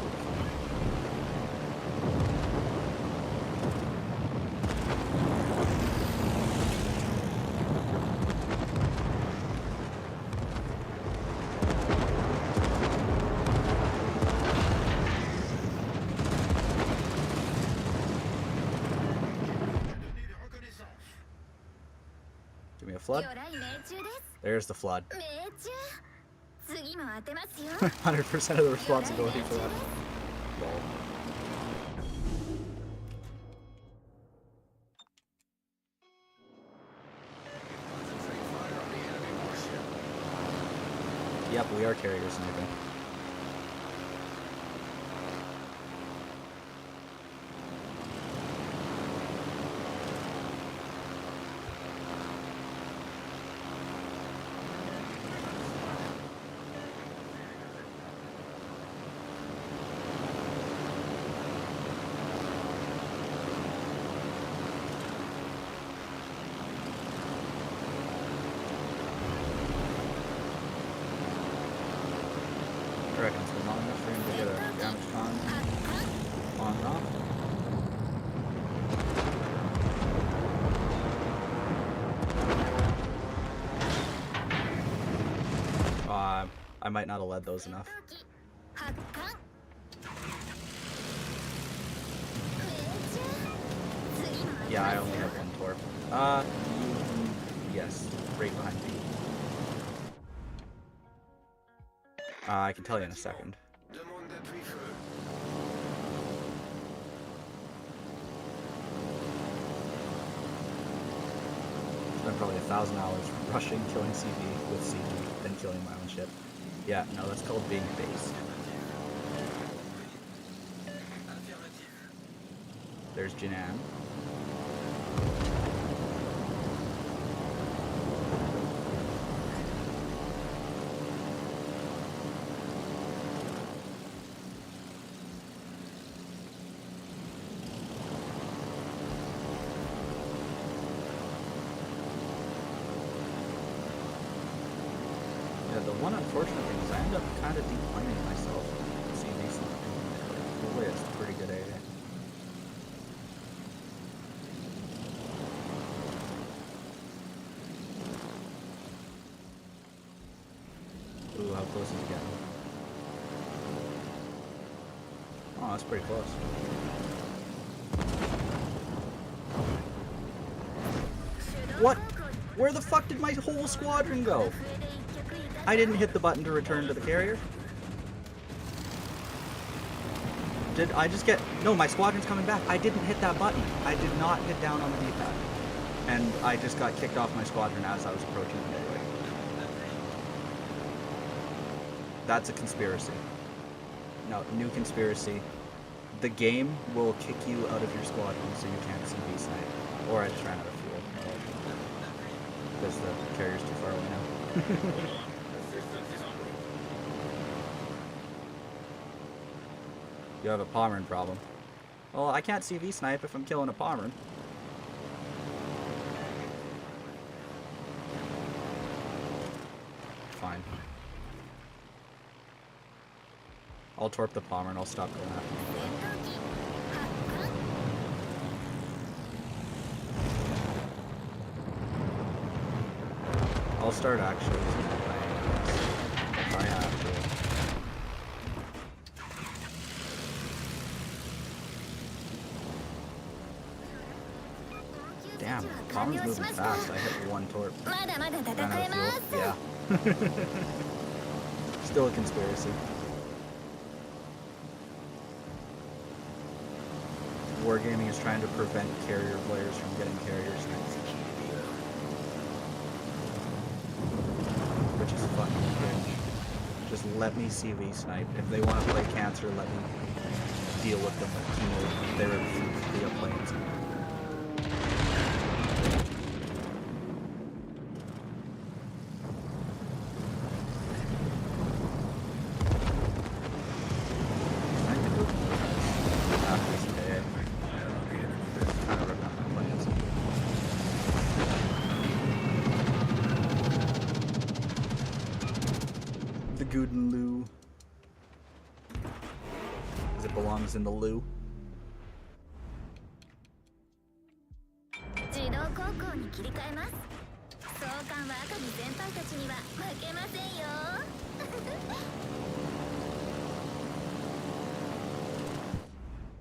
Give me a flood. There's the flood. 100% of the responsibility for that. Lol. Yep, we are carrier sniping. I reckon it's been long enough for him to get a damage con on and off. I might not have led those enough. Yeah, I only have one torp. Yes, right behind me. I can tell you in a second. Spent probably 1,000 hours rushing, killing CP with CG, then killing my own ship. Yeah, no, that's called being based. There's Jinan. unfortunate thing is I end up kind of deplaning myself. See these hopefully it's pretty good AA. Ooh, how close is he getting? Oh, that's pretty close. What? Where the fuck did my whole squadron go? I didn't hit the button to return to the carrier. Did I just get... No, my squadron's coming back. I didn't hit that button. I did not hit down on the D-pad. And I just got kicked off my squadron as I was approaching the gateway. That's a conspiracy. No, new conspiracy. The game will kick you out of your squadron so you can't see V-Snipe. Or I just ran out of fuel. Because the carrier's too far away now. You have a Pommern problem. Well, I can't see V-Snipe if I'm killing a Pommern. Fine. I'll torp the Pommern, I'll stop going after him. I'll start actually if I have to. Damn, Pommern's moving fast. I hit one torp. Ran out of fuel. Yeah. Still a conspiracy. Wargaming is trying to prevent carrier players from getting carrier snipes. Which is fucking cringe. Just let me CV snipe. If they want to play cancer, let me deal with them. They refuse to be up planes. Gooden loo. Because it belongs in the loo. I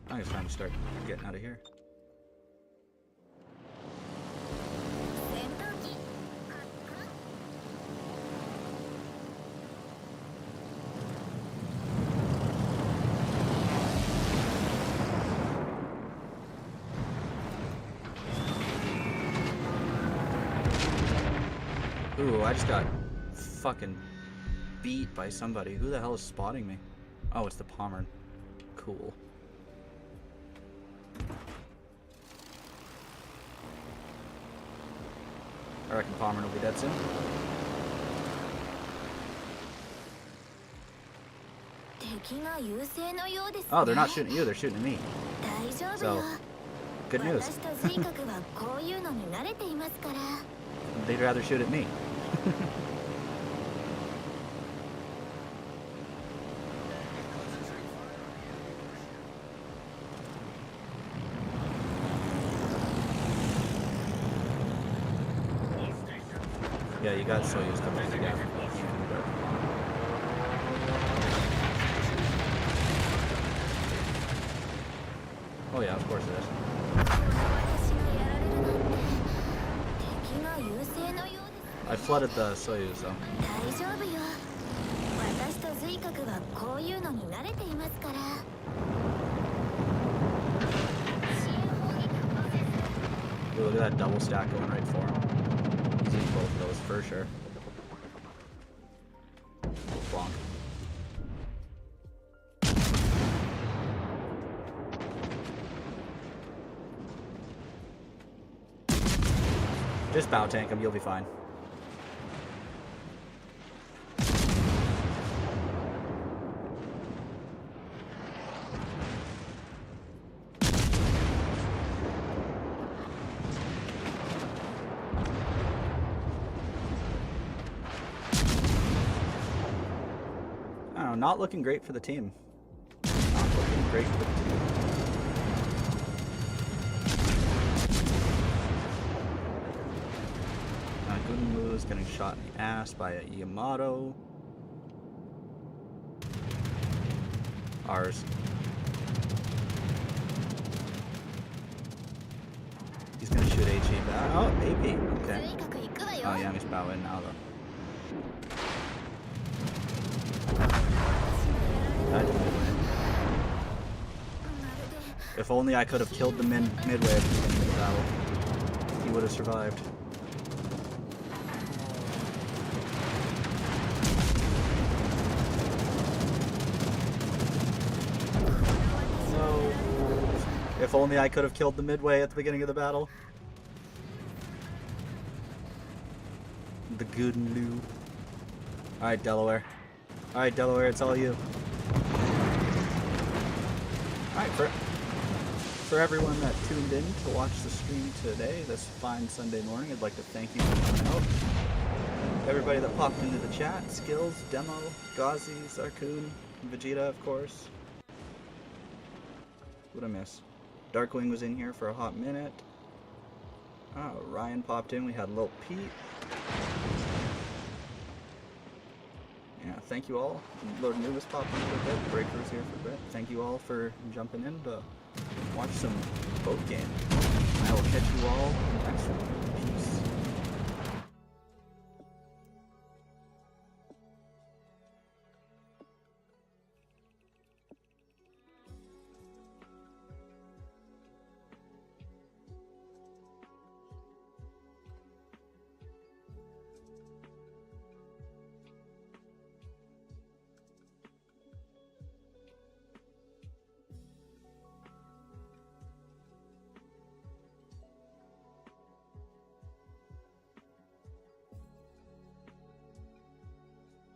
think it's time to start getting out of here. Ooh, I just got fucking beat by somebody. Who the hell is spotting me? Oh, it's the Pommern. Cool. I reckon Pommern will be dead soon. Oh, they're not shooting at you, they're shooting at me. So, good news. They'd rather shoot at me. Yeah, you got Soyuz coming in. Yeah. Oh yeah, of course it is. I flooded the Soyuz though. Ooh, look at that double stack going right for him. He's eating both of those for sure. Bonk. Just bow tank him, you'll be fine. Not looking great for the team. Not looking great for the team. Gunmu is getting shot in the ass by a Yamato. Ours. He's gonna shoot HE back. Oh, AP. Okay. Oh, yeah, he's bow in now, though. If only I could have killed the midway at the beginning of the battle. He would have survived. No. If only I could have killed the midway at the beginning of the battle. The good and new. Alright, Delaware. Alright, Delaware, it's all you. Alright, for everyone that tuned in to watch the stream today, this fine Sunday morning, I'd like to thank you for coming out. Everybody that popped into the chat, Skills, Demo, Ghazi, Zarkoon, Vegeta, of course. What'd I miss? Darkwing was in here for a hot minute. Oh, Ryan popped in. We had Lil Pete. Yeah, thank you all. Lord Nubis popped in for a bit. Breaker was here for a bit. Thank you all for jumping in to watch some boat game. I will catch you all next one. Peace.